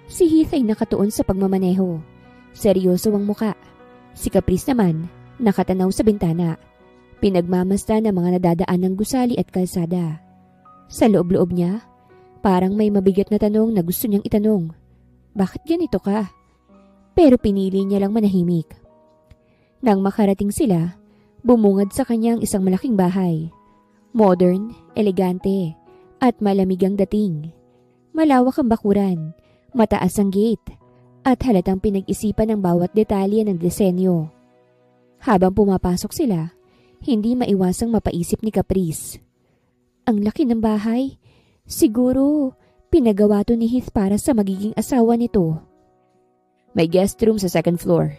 Si Heath ay nakatuon sa pagmamaneho. Seryoso ang muka. Si Caprice naman, nakatanaw sa bintana. Pinagmamasta ng mga nadadaan ng gusali at kalsada. Sa loob-loob niya, parang may mabigat na tanong na gusto niyang itanong. Bakit ganito ka? Pero pinili niya lang manahimik. Nang makarating sila, bumungad sa kanya ang isang malaking bahay. Modern, elegante, at malamig ang dating. Malawak ang bakuran, mataas ang gate, at halatang pinag-isipan ng bawat detalye ng disenyo. Habang pumapasok sila, hindi maiwasang mapaisip ni Caprice. Ang laki ng bahay, siguro pinagawa to ni Heath para sa magiging asawa nito. May guest room sa second floor,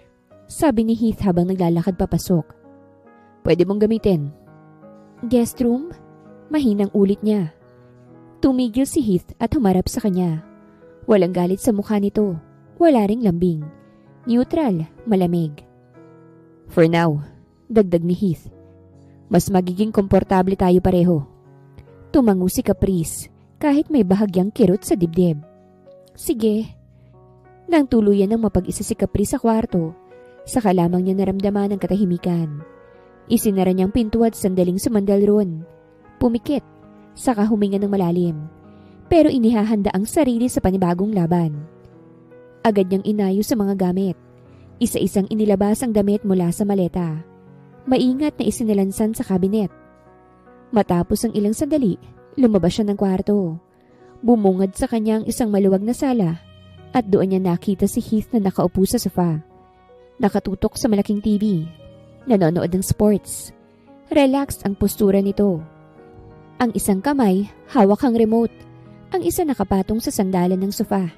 sabi ni Heath habang naglalakad papasok. Pwede mong gamitin. Guest room? Mahinang ulit niya. Tumigil si Heath at humarap sa kanya. Walang galit sa mukha nito. Wala ring lambing. Neutral, malamig. For now, dagdag ni Heath. Mas magiging komportable tayo pareho. Tumango si Caprice kahit may bahagyang kirot sa dibdib. Sige. Nang tuluyan ng mapag-isa si Caprice sa kwarto, saka lamang niya naramdaman ang katahimikan. Isinara niyang pinto at sandaling sumandal ron. Pumikit, saka huminga ng malalim. Pero inihahanda ang sarili sa panibagong laban. Agad niyang inayos sa mga gamit. Isa-isang inilabas ang damit mula sa maleta. Maingat na isinalansan sa kabinet. Matapos ang ilang sandali, lumabas siya ng kwarto. Bumungad sa kanya ang isang maluwag na sala at doon niya nakita si Heath na nakaupo sa sofa. Nakatutok sa malaking TV. Nanonood ng sports. Relaxed ang postura nito. Ang isang kamay, hawak ang remote. Ang isa nakapatong sa sandalan ng sofa.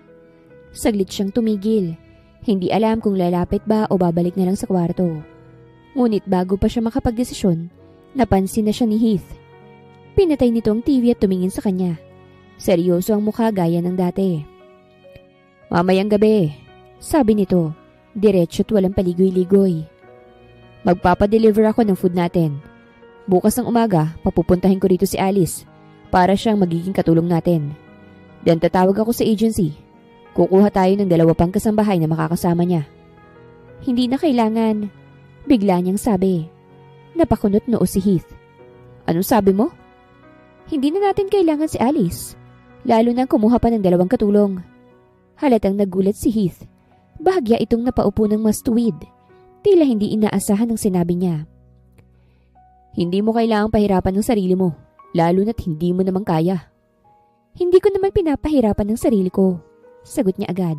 Saglit siyang tumigil. Hindi alam kung lalapit ba o babalik na lang sa kwarto. Ngunit bago pa siya makapagdesisyon, napansin na siya ni Heath. Pinatay nito ang TV at tumingin sa kanya. Seryoso ang mukha gaya ng dati. Mamayang gabi, sabi nito, diretso't walang paligoy-ligoy. Magpapadeliver ako ng food natin. Bukas ng umaga, papupuntahin ko rito si Alice para siyang magiging katulong natin. Then tatawag ako sa agency. Kukuha tayo ng 2 pang kasambahay na makakasama niya. Hindi na kailangan, bigla niyang sabi. Napakunot noo si Heath. Anong sabi mo? Hindi na natin kailangan si Alice, lalo na kumuha pa ng 2 katulong. Halatang nagulat si Heath. Bahagya itong napaupo ng mas tuwid. Tila hindi inaasahan ang sinabi niya. Hindi mo kailangang pahirapan ng sarili mo, lalo na't hindi mo naman kaya. Hindi ko naman pinapahirapan ng sarili ko, sagot niya agad.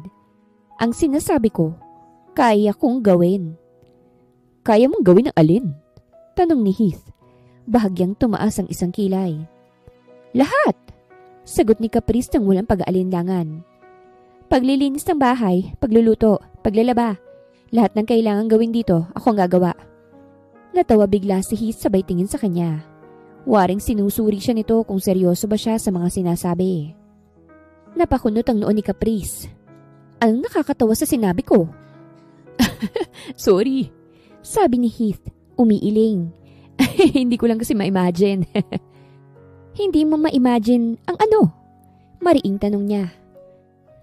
Ang sinasabi ko, kaya kong gawin. Kaya mong gawin ang alin? Tanong ni Heath. Bahagyang tumaas ang isang kilay. Lahat! Sagot ni Caprice nang walang pag-aalinlangan. Paglilinis ng bahay, pagluluto, paglalaba. Lahat ng kailangan gawin dito, ako ang gagawa. Natawa bigla si Heath sabay tingin sa kanya. Waring sinusuri siya nito kung seryoso ba siya sa mga sinasabi. Napakunot ang noo ni Caprice. Anong nakakatawa sa sinabi ko? Sorry, sabi ni Heath, umiiling. Hindi ko lang kasi ma-imagine. Hindi mo ma-imagine ang ano? Mariing tanong niya.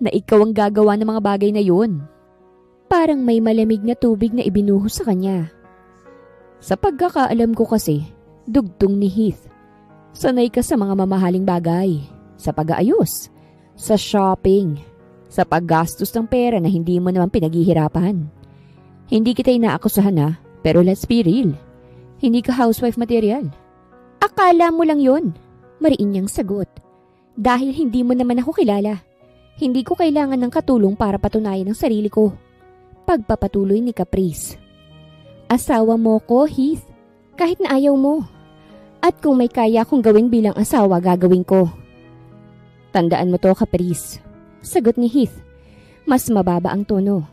Na ikaw ang gagawa ng mga bagay na yun. Parang may malamig na tubig na ibinuhos sa kanya. Sa pagkakaalam ko kasi, dugtong ni Heath. Sanay ka sa mga mamahaling bagay, sa pag-aayos, sa shopping, sa paggastos ng pera na hindi mo naman pinaghihirapan. Hindi kita inaakusahan na, pero let's be real. Hindi ka housewife material. Akala mo lang yun, mariin niyang sagot. Dahil hindi mo naman ako kilala. Hindi ko kailangan ng katulong para patunayan ang sarili ko. Pagpapatuloy ni Caprice. Asawa mo ko, Heath, kahit na ayaw mo. At kung may kaya kong gawin bilang asawa, gagawin ko. Tandaan mo to, Caprice. Sagot ni Heath. Mas mababa ang tono.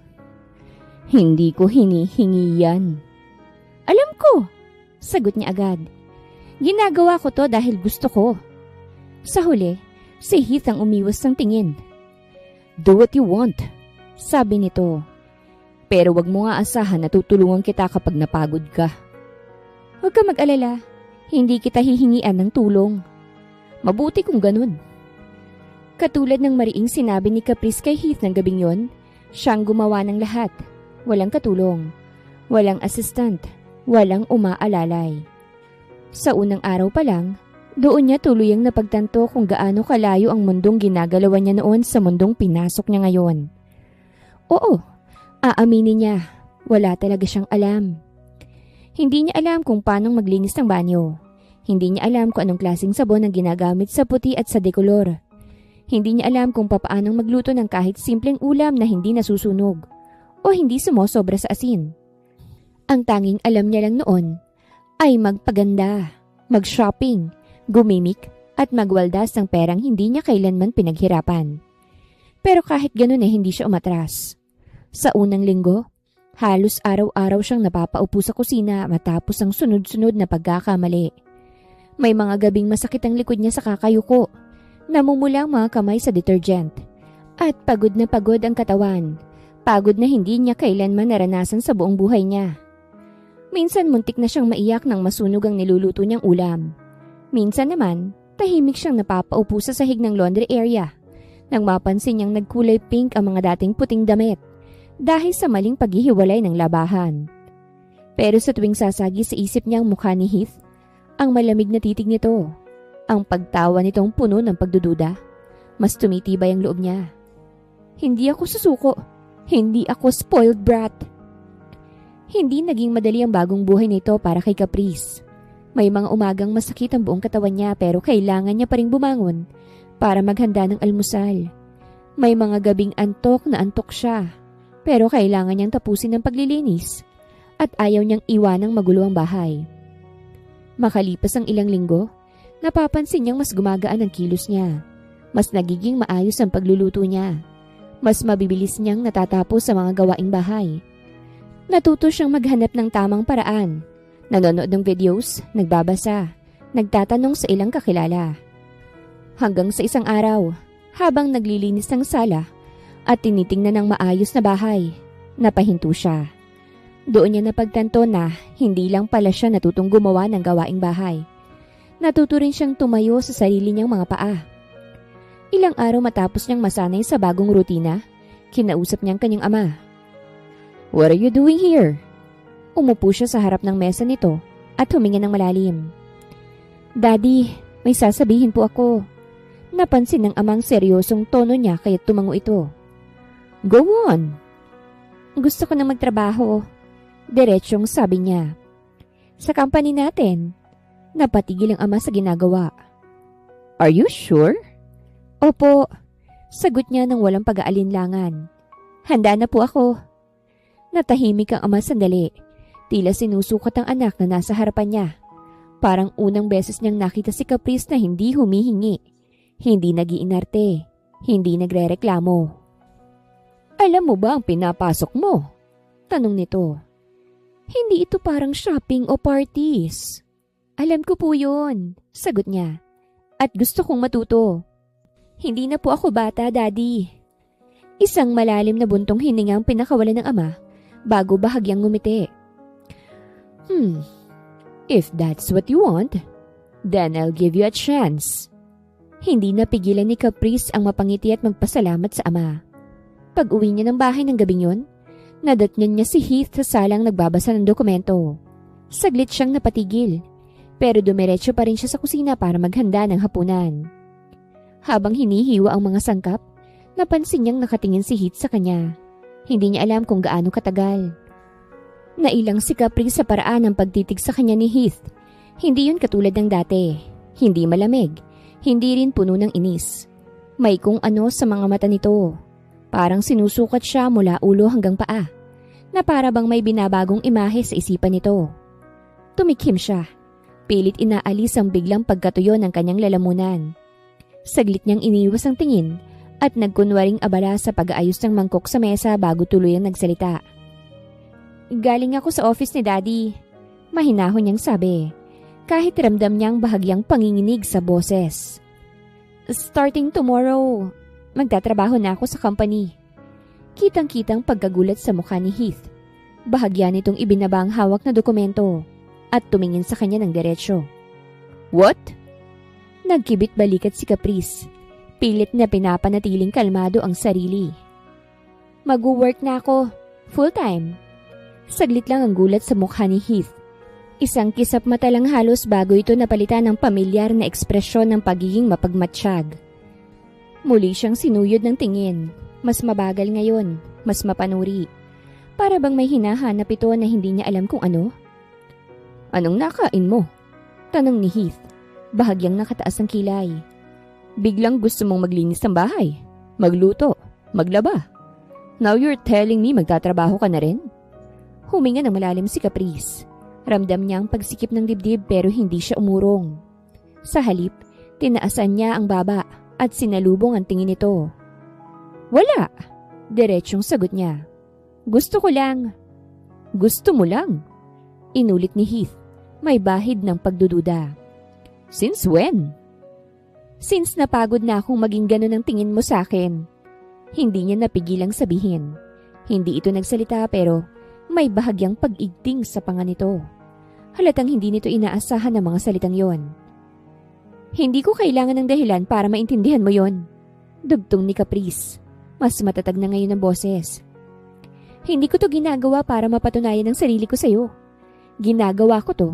Hindi ko hinihingi yan. Alam ko, sagot niya agad. Ginagawa ko to dahil gusto ko. Sa huli, si Heath ang umiwas ng tingin. Do what you want, sabi nito. Pero wag mo nga asahan na tutulungan kita kapag napagod ka. Huwag ka mag-alala. Hindi kita hihingian ng tulong. Mabuti kung ganun. Katulad ng mariing sinabi ni Caprice kay Heath ng gabing yon, siyang gumawa ng lahat. Walang katulong. Walang assistant. Walang umaalalay. Sa unang araw pa lang, doon niya tuluyang napagtanto kung gaano kalayo ang mundong ginagalawan niya noon sa mundong pinasok niya ngayon. Oo, aaminin niya, wala talaga siyang alam. Hindi niya alam kung paano maglinis ng banyo. Hindi niya alam kung anong klaseng sabon ang ginagamit sa puti at sa dekolor. Hindi niya alam kung papaanong magluto ng kahit simpleng ulam na hindi nasusunog o hindi sumosobra sa asin. Ang tanging alam niya lang noon ay magpaganda, mag-shopping, gumimik at magwaldas ng perang hindi niya kailanman pinaghirapan. Pero kahit ganun hindi siya umatras. Sa unang linggo, halos araw-araw siyang napapaupo sa kusina matapos ang sunod-sunod na pagkakamali. May mga gabing masakit ang likod niya sa kakayuko, namumula ang mga kamay sa detergent, at pagod na pagod ang katawan, pagod na hindi niya kailanman naranasan sa buong buhay niya. Minsan muntik na siyang maiyak nang masunog ang niluluto niyang ulam. Minsan naman, tahimik siyang napapaupo sa sahig ng laundry area, nang mapansin niyang nagkulay pink ang mga dating puting damit, dahil sa maling paghihiwalay ng labahan. Pero sa tuwing sasagi sa isip niya ang mukha ni Heath, ang malamig na titig nito, ang pagtawa nitong puno ng pagdududa, mas tumitibay ang loob niya. Hindi ako susuko. Hindi ako spoiled brat. Hindi naging madali ang bagong buhay nito para kay Caprice. May mga umagang masakit ang buong katawan niya pero kailangan niya pa ring bumangon para maghanda ng almusal. May mga gabing antok na antok siya. Pero kailangan niyang tapusin ang paglilinis at ayaw niyang iwanang magulo ang bahay. Makalipas ang ilang linggo, napapansin niyang mas gumagaan ang kilos niya. Mas nagiging maayos ang pagluluto niya. Mas mabibilis niyang natatapos sa mga gawaing bahay. Natuto siyang maghanap ng tamang paraan. Nanonood ng videos, nagbabasa, nagtatanong sa ilang kakilala. Hanggang sa isang araw, habang naglilinis ng sala, at tinitingnan ng maayos na bahay, napahinto siya. Doon niya napagtanto na hindi lang pala siya natutong gumawa ng gawaing bahay. Natuto rin siyang tumayo sa sarili niyang mga paa. Ilang araw matapos niyang masanay sa bagong rutina, kinausap niyang kanyang ama. What are you doing here? Umupo siya sa harap ng mesa nito at huminga ng malalim. Daddy, may sasabihin po ako. Napansin ng amang seryosong tono niya kaya tumango ito. Go on. Gusto ko na magtrabaho. Diretsyong sabi niya. Sa company natin. Napatigil ang ama sa ginagawa. Are you sure? Opo. Sagot niya nang walang pag-aalinlangan. Handa na po ako. Natahimik ang ama sandali. Tila sinusukat ang anak na nasa harapan niya. Parang unang beses niyang nakita si Caprice na hindi humihingi. Hindi nag-iinarte. Hindi nagrereklamo. Alam mo ba ang pinapasok mo? Tanong nito. Hindi ito parang shopping o parties. Alam ko po yun, sagot niya. At gusto kong matuto. Hindi na po ako bata, Daddy. Isang malalim na buntong hininga ang pinakawalan ng ama bago bahagyang ngumiti. If that's what you want, then I'll give you a chance. Hindi napigilan ni Caprice ang mapangiti at magpasalamat sa ama. Pag-uwi niya ng bahay ng gabing yun, nadatnan niya si Heath sa salang nagbabasa ng dokumento. Saglit siyang napatigil, pero dumiretso pa rin siya sa kusina para maghanda ng hapunan. Habang hinihiwa ang mga sangkap, napansin niyang nakatingin si Heath sa kanya. Hindi niya alam kung gaano katagal. Nailang si Caprice sa paraan ng pagtitig sa kanya ni Heath. Hindi yun katulad ng dati. Hindi malamig. Hindi rin puno ng inis. May kung ano sa mga mata nito. Parang sinusukat siya mula ulo hanggang paa, na para bang may binabagong imahe sa isipan nito. Tumikhim siya. Pilit inaalis ang biglang pagkatuyo ng kanyang lalamunan. Saglit niyang iniwas ang tingin at nagkunwaring abala sa pag-aayos ng mangkok sa mesa bago tuluyang nagsalita. Galing ako sa office ni Daddy. Mahinahon niyang sabi, kahit ramdam niyang bahagyang panginginig sa boses. Starting tomorrow, magtatrabaho na ako sa company. Kitang-kitang pagkagulat sa mukha ni Heath. Bahagya nitong ibinaba ang hawak na dokumento at tumingin sa kanya ng diretsyo. What? Nagkibit balikat si Caprice. Pilit na pinapanatiling kalmado ang sarili. Mag-work na ako. Full-time. Saglit lang ang gulat sa mukha ni Heath. Isang kisap mata lang halos bago ito napalitan ng pamilyar na ekspresyon ng pagiging mapagmatsyag. Muli siyang sinuyod ng tingin. Mas mabagal ngayon, mas mapanuri. Para bang may hinahanap ito na hindi niya alam kung ano? Anong nakain mo? Tanong ni Heath. Bahagyang nakataas ang kilay. Biglang gusto mong maglinis ng bahay, magluto, maglaba. Now you're telling me magtatrabaho ka na rin? Huminga ng malalim si Caprice. Ramdam niya ang pagsikip ng dibdib pero hindi siya umurong. Sa halip, tinaasan niya ang baba at sinalubong ang tingin nito. Wala! Diretsyong sagot niya. Gusto ko lang. Gusto mo lang? Inulit ni Heath. May bahid ng pagdududa. Since when? Since napagod na akong maging ganun ang tingin mo sa akin. Hindi niya napigilang sabihin. Hindi ito nagsalita pero may bahagyang pag-igting sa panga nito. Halatang hindi nito inaasahan ang mga salitang yon. Hindi ko kailangan ng dahilan para maintindihan mo yon. Dugtong ni Caprice. Mas matatag na ngayon ang boses. Hindi ko to ginagawa para mapatunayan ang sarili ko sa'yo. Ginagawa ko to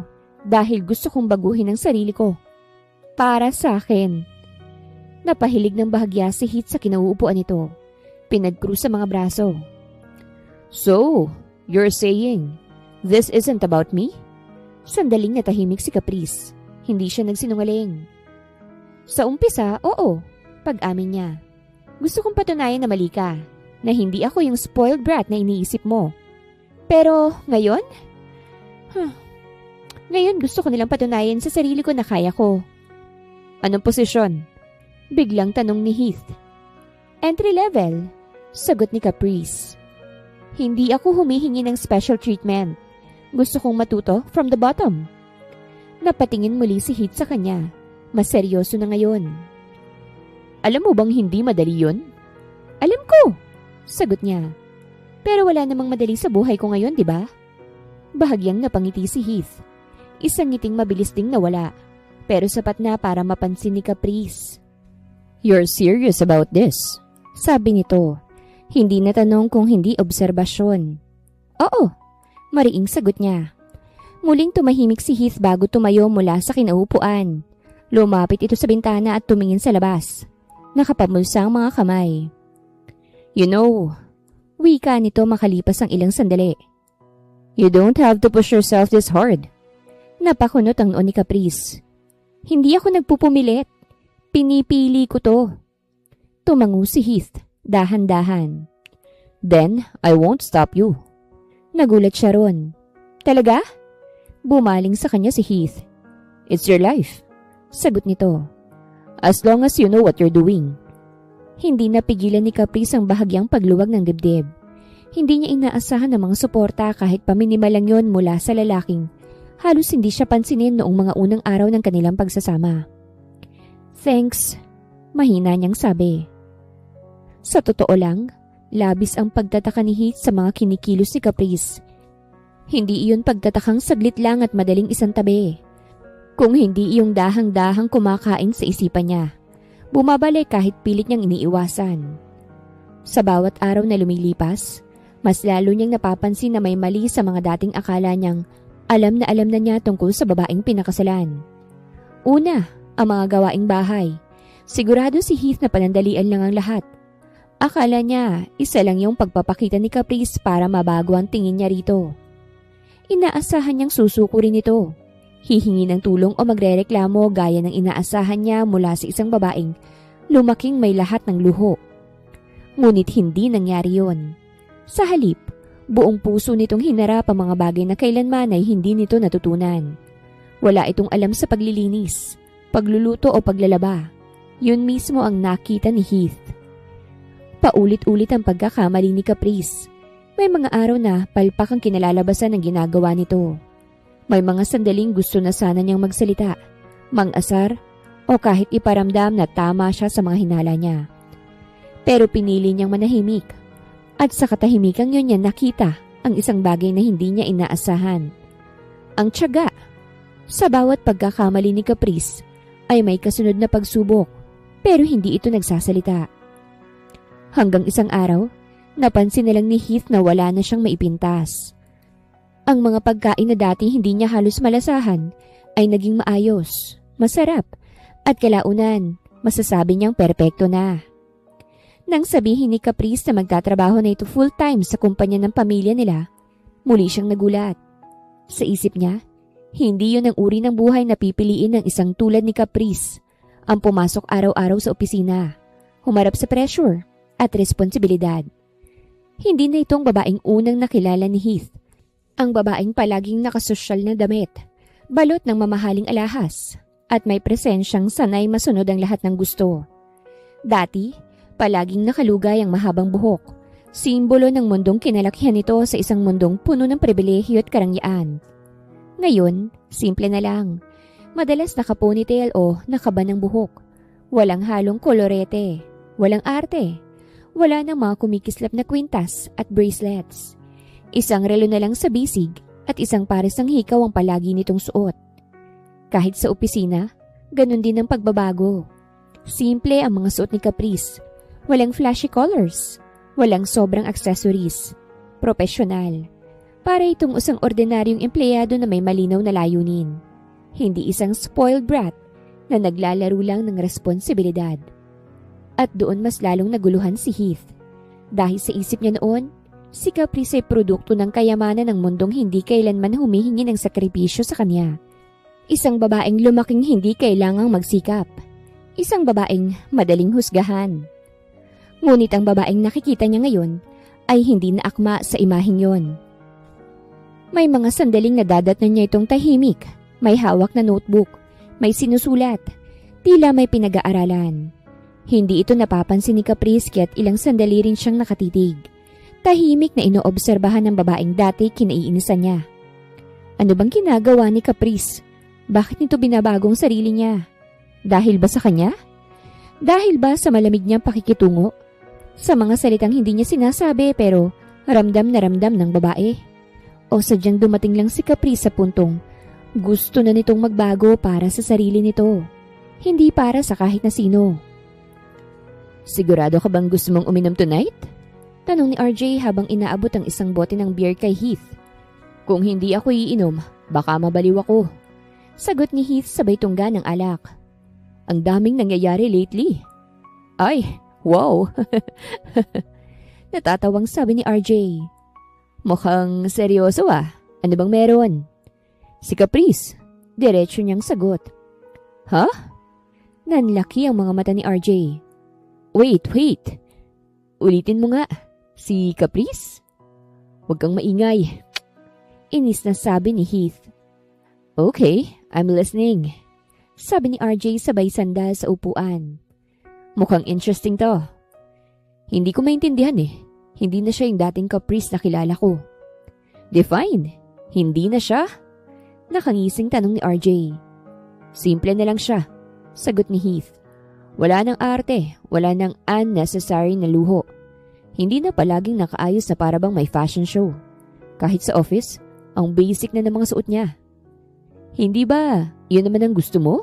dahil gusto kong baguhin ang sarili ko. Para sa akin. Napahilig ng bahagya si Heath sa kinauupuan nito. Pinagkrus sa mga braso. So, you're saying, this isn't about me? Sandaling natahimik si Caprice. Hindi siya nagsinungaling. Sa umpisa, oo. Pag-amin niya. Gusto kong patunayan na mali ka. Na hindi ako yung spoiled brat na iniisip mo. Pero, ngayon? Ngayon gusto ko nilang patunayan sa sarili ko na kaya ko. Anong posisyon? Biglang tanong ni Heath. Entry level. Sagot ni Caprice. Hindi ako humihingi ng special treatment. Gusto kong matuto from the bottom. Napatingin muli si Heath sa kanya. Mas seryoso na ngayon. Alam mo bang hindi madali yun? Alam ko, sagot niya. Pero wala namang madali sa buhay ko ngayon, di ba? Bahagyang napangiti si Heath. Isang ngiting mabilis ding nawala. Pero sapat na para mapansin ni Caprice. You're serious about this? Sabi nito. Hindi na tanong kung hindi obserbasyon. Oo, mariing sagot niya. Muling tumahimik si Heath bago tumayo mula sa kinaupuan. Lumapit ito sa bintana at tumingin sa labas. Nakapamulsa ang mga kamay. You know, wika nito makalipas ang ilang sandali. You don't have to push yourself this hard. Napakunot ang noo ni Caprice. Hindi ako nagpupumilit. Pinipili ko to. Tumango si Heath. Dahan-dahan. Then, I won't stop you. Nagulat siya ron. Talaga? Bumaling sa kanya si Heath. It's your life. Sagot nito. As long as you know what you're doing. Hindi napigilan ni Caprice ang bahagyang pagluwag ng dibdib. Hindi niya inaasahan ang mga suporta kahit paminimal lang yon mula sa lalaking Halos hindi siya pansinin noong mga unang araw ng kanilang pagsasama. "Thanks," mahina niyang sabi. Sa totoo lang, labis ang pagtataka ni Heath sa mga kinikilos ni Caprice. Hindi iyon pagtatakang saglit lang at madaling isang tabi. Kung hindi iyong dahang-dahang kumakain sa isipan niya, bumabalik kahit pilit niyang iniiwasan. Sa bawat araw na lumilipas, mas lalo niyang napapansin na may mali sa mga dating akala niyang alam na niya tungkol sa babaeng pinakasalan. Una, ang mga gawaing bahay. Sigurado si Heath na panandalian lang ang lahat. Akala niya isa lang yung pagpapakita ni Caprice para mabago ang tingin niya rito. Inaasahan niyang susuko rin ito. Hihingi ng tulong o magrereklamo gaya ng inaasahan niya mula sa isang babaeng lumaking may lahat ng luho. Ngunit hindi nangyari yon. Sa halip, buong puso nitong hinarap ang mga bagay na kailanman ay hindi nito natutunan. Wala itong alam sa paglilinis, pagluluto o paglalaba. Yun mismo ang nakita ni Heath. Paulit-ulit ang pagkakamali ni Caprice. May mga araw na palpak ang kinalalabasan ng ginagawa nito. May mga sandaling gusto na sana niyang magsalita, mang-asar, o kahit iparamdam na tama siya sa mga hinala niya. Pero pinili niyang manahimik. At sa katahimikang yun niya nakita ang isang bagay na hindi niya inaasahan. Ang tiyaga. Sa bawat pagkakamali ni Caprice ay may kasunod na pagsubok, pero hindi ito nagsasalita. Hanggang isang araw, napansin na lang ni Heath na wala na siyang maipintas. Ang mga pagkain na dati hindi niya halos malasahan ay naging maayos, masarap, at kalaunan masasabi niyang perpekto na. Nang sabihin ni Caprice na magtatrabaho na ito full-time sa kumpanya ng pamilya nila, muli siyang nagulat. Sa isip niya, hindi yun ang uri ng buhay na pipiliin ng isang tulad ni Caprice, ang pumasok araw-araw sa opisina, humarap sa pressure at responsibilidad. Hindi na itong babaeng unang nakilala ni Heath. Ang babaeng palaging nakasosyal na damit, balot ng mamahaling alahas, at may presensyang sanay masunod ang lahat ng gusto. Dati, palaging nakalugay ang mahabang buhok, simbolo ng mundong kinalakihan nito sa isang mundong puno ng pribilehiyo at karangyaan. Ngayon, simple na lang. Madalas naka-ponytail o nakaban ng buhok. Walang halong kolorete, walang arte. Wala nang mga kumikislap na kwintas at bracelets. Isang relo na lang sa bisig at isang pares ng hikaw ang palagi nitong suot. Kahit sa opisina, ganun din ang pagbabago. Simple ang mga suot ni Caprice. Walang flashy colors. Walang sobrang accessories. Profesional. Para itong isang ordinaryong empleyado na may malinaw na layunin. Hindi isang spoiled brat na naglalaro lang ng responsibilidad. At doon mas lalong naguluhan si Heath. Dahil sa isip niya noon, si Caprice ay produkto ng kayamanan ng mundong hindi kailanman humihingi ng sakripisyo sa kanya. Isang babaeng lumaking hindi kailangang magsikap. Isang babaeng madaling husgahan. Ngunit ang babaeng nakikita niya ngayon ay hindi na akma sa imaheng yon. May mga sandaling nadadatnan niya itong tahimik, may hawak na notebook, may sinusulat, tila may pinag-aaralan. Hindi ito napapansin ni Caprice kaya't ilang sandali rin siyang nakatitig. Tahimik na inoobserbahan ng babaeng dati kinaiinisan niya. Ano bang ginagawa ni Caprice? Bakit nito binabagong sarili niya? Dahil ba sa kanya? Dahil ba sa malamig niyang pakikitungo? Sa mga salitang hindi niya sinasabi pero ramdam na ramdam ng babae? O sadyang dumating lang si Caprice sa puntong gusto na nitong magbago para sa sarili nito, hindi para sa kahit na sino? Sigurado ka bang gusto mong uminom tonight? Tanong ni RJ habang inaabot ang isang bote ng beer kay Heath. Kung hindi ako iinom, baka mabaliw ako. Sagot ni Heath sabay tungga ng alak. Ang daming nangyayari lately. Ay, wow! Natatawang sabi ni RJ. Mukhang seryoso ah. Ano bang meron? Si Caprice. Diretso niyang sagot. Ha? Nanlaki ang mga mata ni RJ. Wait. Ulitin mo nga. Si Caprice? Huwag kang maingay. Inis na sabi ni Heath. Okay, I'm listening. Sabi ni RJ sabay sandal sa upuan. Mukhang interesting to. Hindi ko maintindihan eh. Hindi na siya yung dating Caprice na kilala ko. Define. Hindi na siya? Nakangising tanong ni RJ. Simple na lang siya, sagot ni Heath. Wala nang arte, wala nang unnecessary na luho. Hindi na palaging nakaayos na parabang may fashion show. Kahit sa office, ang basic na ng mga suot niya. Hindi ba, yun naman ang gusto mo?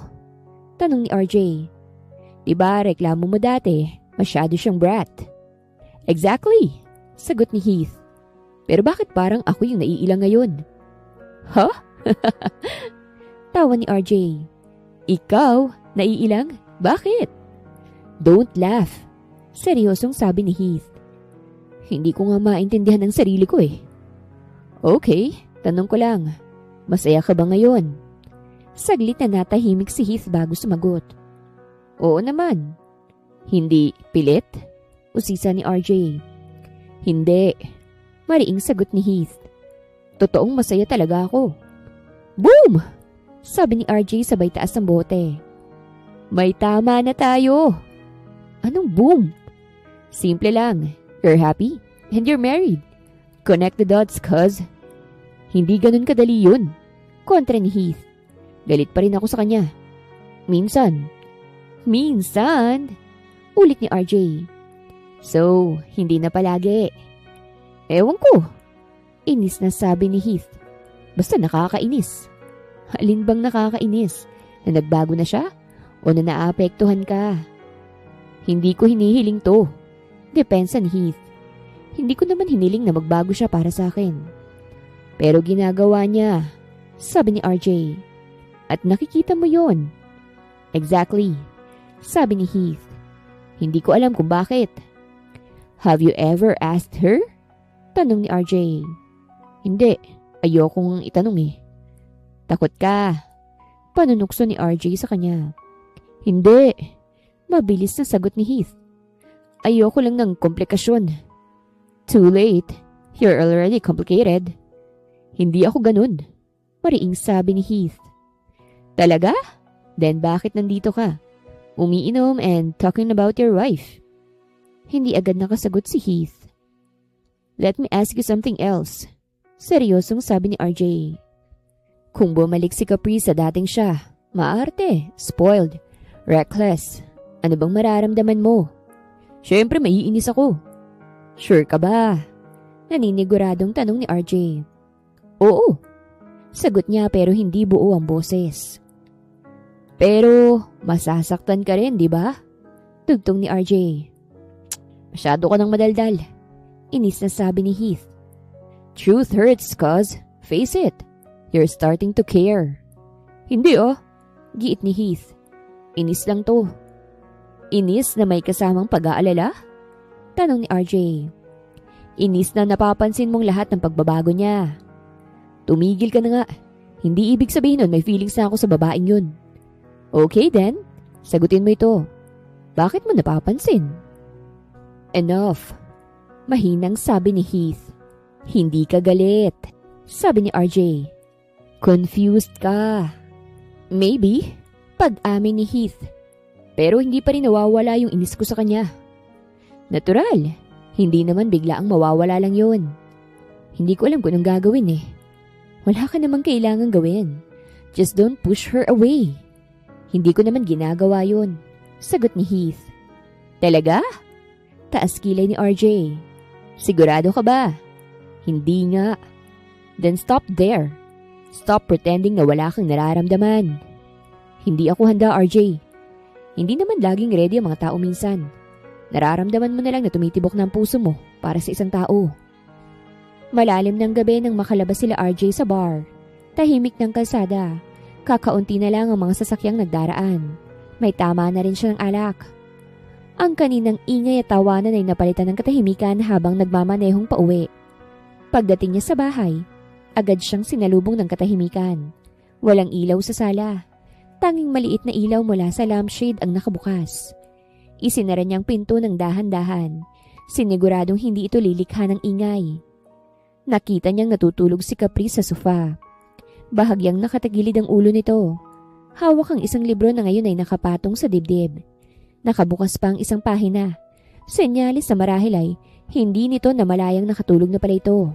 Tanong ni RJ. Diba reklamo mo dati, masyado siyang brat. Exactly, sagot ni Heath. Pero bakit parang ako yung naiilang ngayon? Huh? Tawa ni RJ. Ikaw, naiilang? Bakit? Don't laugh. Seryosong sabi ni Heath. Hindi ko nga maintindihan ang sarili ko eh. Okay, tanong ko lang. Masaya ka ba ngayon? Saglit na natahimik si Heath bago sumagot. Oo naman. Hindi pilit? Usisa ni RJ. Hindi. Mariing sagot ni Heath. Totoong masaya talaga ako. Boom! Sabi ni RJ sabay taas ng bote. May tama na tayo. Anong boom? Simple lang. You're happy and you're married. Connect the dots, cuz. Hindi ganun kadali yun. Kontra ni Heath. Galit pa rin ako sa kanya. Minsan. Minsan? Ulit ni RJ. So, hindi na palagi. Ewan ko. Inis na sabi ni Heath. Basta nakakainis. Alin bang nakakainis? Na nagbago na siya? O na naapektuhan ka? Hindi ko hinihiling to. Depensa ni Heath. Hindi ko naman hiniling na magbago siya para sa akin. Pero ginagawa niya, sabi ni RJ. At nakikita mo yon. Exactly, sabi ni Heath. Hindi ko alam kung bakit. Have you ever asked her? Tanong ni RJ. Hindi, ayokong itanong eh. Takot ka. Panunukso ni RJ sa kanya. Hindi. Mabilis na sagot ni Heath. Ayoko lang ng komplikasyon. Too late. You're already complicated. Hindi ako ganun. Mariing sabi ni Heath. Talaga? Then bakit nandito ka? Umiinom and talking about your wife. Hindi agad nakasagot si Heath. Let me ask you something else. Seryosong sabi ni RJ. Kung bumalik si Capri sa dating siya, maarte, spoiled, reckless, ano bang mararamdaman mo? Siyempre maiinis ako. Sure ka ba? Naniniguradong tanong ni RJ. Oo. Sagot niya pero hindi buo ang boses. Pero masasaktan ka rin, di ba? Tugtong ni RJ. Masyado ka ng madaldal. Inis na sabi ni Heath. Truth hurts, cuz. Face it. You're starting to care. Hindi oh. Giit ni Heath. Inis lang to. Inis na may kasamang pag-aalala? Tanong ni RJ. Inis na napapansin mong lahat ng pagbabago niya. Tumigil ka na nga. Hindi ibig sabihin nun may feelings na ako sa babaeng yun. Okay then, sagutin mo ito. Bakit mo napapansin? Enough. Mahinang sabi ni Heath. Hindi ka galit. Sabi ni RJ. Confused ka. Maybe. Pag-amin ni Heath. Pero hindi pa rin nawawala yung inis ko sa kanya. Natural. Hindi naman bigla ang mawawala lang yun. Hindi ko alam kung anong gagawin eh. Wala ka namang kailangan gawin. Just don't push her away. Hindi ko naman ginagawa yun. Sagot ni Heath. Talaga? Taas kilay ni RJ. Sigurado ka ba? Hindi nga. Then stop there. Stop pretending na wala kang nararamdaman. Hindi ako handa, RJ. Hindi naman laging ready ang mga tao minsan. Nararamdaman mo na lang na tumitibok na ang puso mo para sa isang tao. Malalim ng gabi nang makalabas sila RJ sa bar. Tahimik ng kalsada. Kakaunti na lang ang mga sasakyang nagdaraan. May tama na rin siya ng alak. Ang kaninang ingay at tawanan ay napalitan ng katahimikan habang nagmamanehong pauwi. Pagdating niya sa bahay, agad siyang sinalubong ng katahimikan. Walang ilaw sa sala. Tanging maliit na ilaw mula sa lampshade ang nakabukas. Isinara niyang pinto ng dahan-dahan. Siniguradong hindi ito lilikha ng ingay. Nakita niyang natutulog si Capri sa sofa. Bahagyang nakatagilid ang ulo nito. Hawak ang isang libro na ngayon ay nakapatong sa dibdib. Nakabukas pa ang isang pahina. Senyalis sa marahil ay hindi nito na malayang nakatulog na pala ito.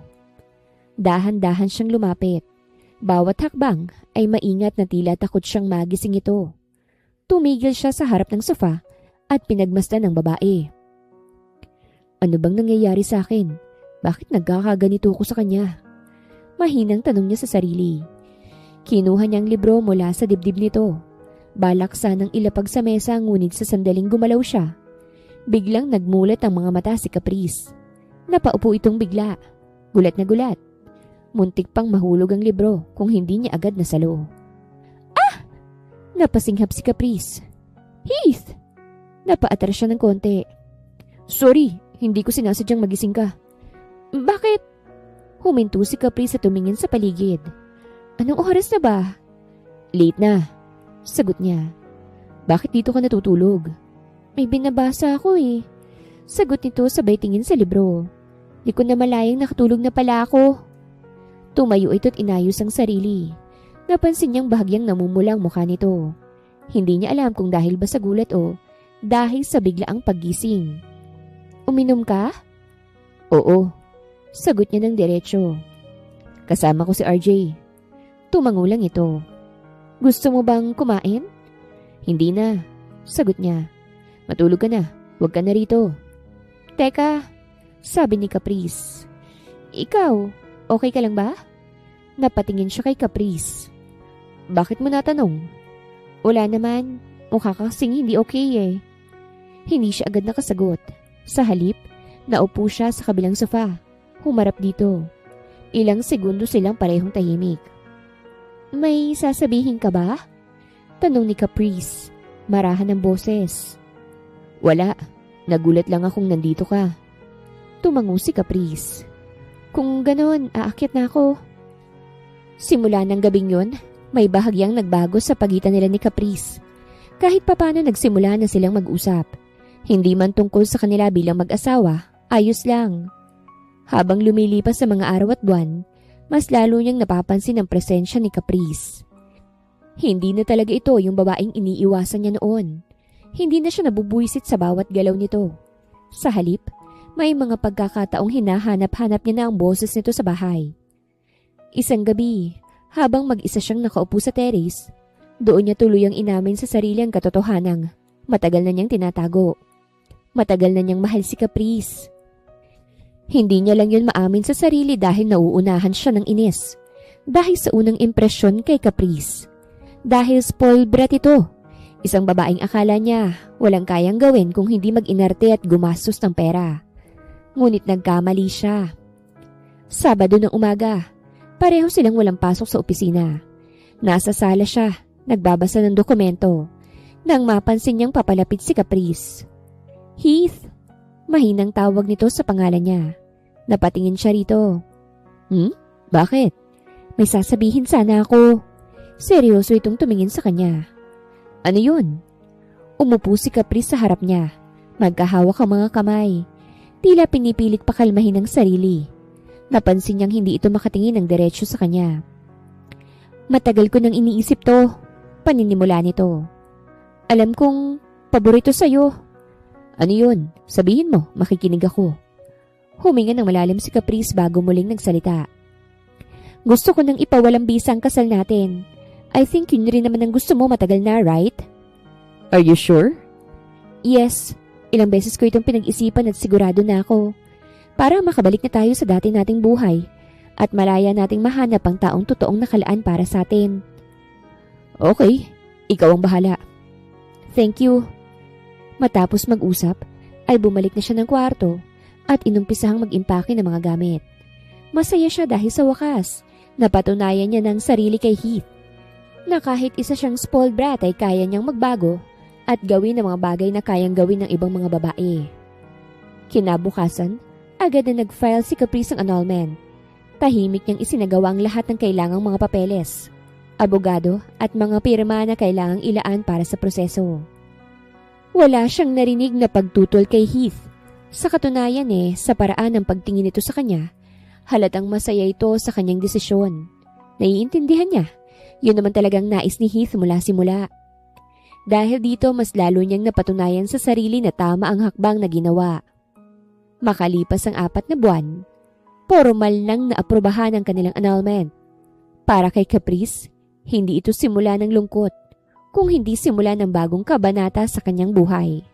Dahan-dahan siyang lumapit. Bawat hakbang ay maingat na tila takot siyang magising ito. Tumigil siya sa harap ng sofa at pinagmasdan ng babae. Ano bang nangyayari sa akin? Bakit nagkakaganito ko sa kanya? Mahinang tanong niya sa sarili. Kinuha niyang libro mula sa dibdib nito. Balak sanang ilapag sa mesa ngunit sa sandaling gumalaw siya. Biglang nagmulat ang mga mata si Caprice. Napaupo itong bigla. Gulat na gulat. Muntik pang mahulog ang libro kung hindi niya agad nasalo. Ah! Napasinghap si Caprice. Heath! Napaatras siya ng konti. Sorry, hindi ko sinasadyang magising ka. Bakit? Huminto si Caprice at tumingin sa paligid. Anong oras na ba? Late na, sagot niya. Bakit dito ka natutulog? May binabasa ako eh. Sagot nito sabay tingin sa libro. Di ko na malayang nakatulog na pala ako. Tumayo ito't inayos ang sarili. Napansin niyang bahagyang namumula ang mukha nito. Hindi niya alam kung dahil ba sa gulat o dahil sa biglaang paggising. Uminom ka? Oo, sagot niya ng diretso. Kasama ko si RJ. Tumangulang ito. Gusto mo bang kumain? Hindi na, sagot niya. Matulog ka na, huwag ka na rito. Teka, sabi ni Caprice. Ikaw, okay ka lang ba? Napatingin siya kay Caprice. Bakit mo natanong? Wala naman, mukha kasing hindi okay eh. Hindi siya agad nakasagot. Sa halip, naupo siya sa kabilang sofa. Humarap dito. Ilang segundo silang parehong tahimik. May sasabihin ka ba? Tanong ni Caprice. Marahan ng boses. Wala. Nagulat lang akong nandito ka. Tumango si Caprice. Kung ganon, aakyat na ako. Simula ng gabing yun, may bahagyang nagbago sa pagitan nila ni Caprice. Kahit papano nagsimula na silang mag-usap. Hindi man tungkol sa kanila bilang mag-asawa, ayos lang. Habang lumilipas sa mga araw at buwan, mas lalo niyang napapansin ang presensya ni Caprice. Hindi na talaga ito yung babaeng iniiwasan niya noon. Hindi na siya nabubuisit sa bawat galaw nito. Sa halip, may mga pagkakataong hinahanap-hanap niya na ang boses nito sa bahay. Isang gabi, habang mag-isa siyang nakaupo sa terrace, doon niya tuluyang inamin sa sarili ang katotohanang matagal na niyang tinatago. Matagal na niyang mahal si Caprice. Hindi niya lang yun maamin sa sarili dahil nauunahan siya ng inis. Dahil sa unang impresyon kay Caprice. Dahil spoiled brat ito. Isang babaeng akala niya walang kayang gawin kung hindi mag-inarte at gumastos ng pera. Ngunit nagkamali siya. Sabado ng umaga, pareho silang walang pasok sa opisina. Nasa sala siya, nagbabasa ng dokumento. Nang mapansin niyang papalapit si Caprice. Heath, mahinang tawag nito sa pangalan niya. Napatingin siya rito. Bakit? May sasabihin sana ako. Seryoso itong tumingin sa kanya. Ano yun? Umupo si Caprice sa harap niya. Magkahawak ang mga kamay. Tila pinipilit pakalmahin ang sarili. Napansin niyang hindi ito makatingin ng diretsyo sa kanya. Matagal ko nang iniisip to. Paninimula nito. Alam kong paborito sa'yo. Ano yun? Sabihin mo, makikinig ako. Huminga ng malalim si Caprice bago muling nagsalita. Gusto ko nang ipawalang bisa ang kasal natin. I think yun rin naman ang gusto mo matagal na, right? Are you sure? Yes. Ilang beses ko itong pinag-isipan at sigurado na ako. Para makabalik na tayo sa dati nating buhay at malaya nating mahanap ang taong totoong nakalaan para sa atin. Okay, ikaw ang bahala. Thank you. Matapos mag-usap, ay bumalik na siya ng kwarto at inumpisahang mag-impake ng mga gamit. Masaya siya dahil sa wakas, napatunayan niya ng sarili kay Heath. Na kahit isa siyang spoiled brat ay kaya niyang magbago at gawin ang mga bagay na kayang gawin ng ibang mga babae. Kinabukasan, agad na nag-file si Caprice ng annulment. Tahimik niyang isinagawa ang lahat ng kailangang mga papeles, abogado at mga pirma na kailangang ilaan para sa proseso. Wala siyang narinig na pagtutol kay Heath. Sa katunayan sa paraan ng pagtingin nito sa kanya, halatang masaya ito sa kanyang desisyon. Naiintindihan niya, yun naman talagang nais ni Heath mula simula. Dahil dito mas lalo niyang napatunayan sa sarili na tama ang hakbang na ginawa. Makalipas ang 4 na buwan, formal nang naaprubahan ang kanilang annulment. Para kay Caprice, hindi ito simula ng lungkot, kung hindi simula ng bagong kabanata sa kanyang buhay.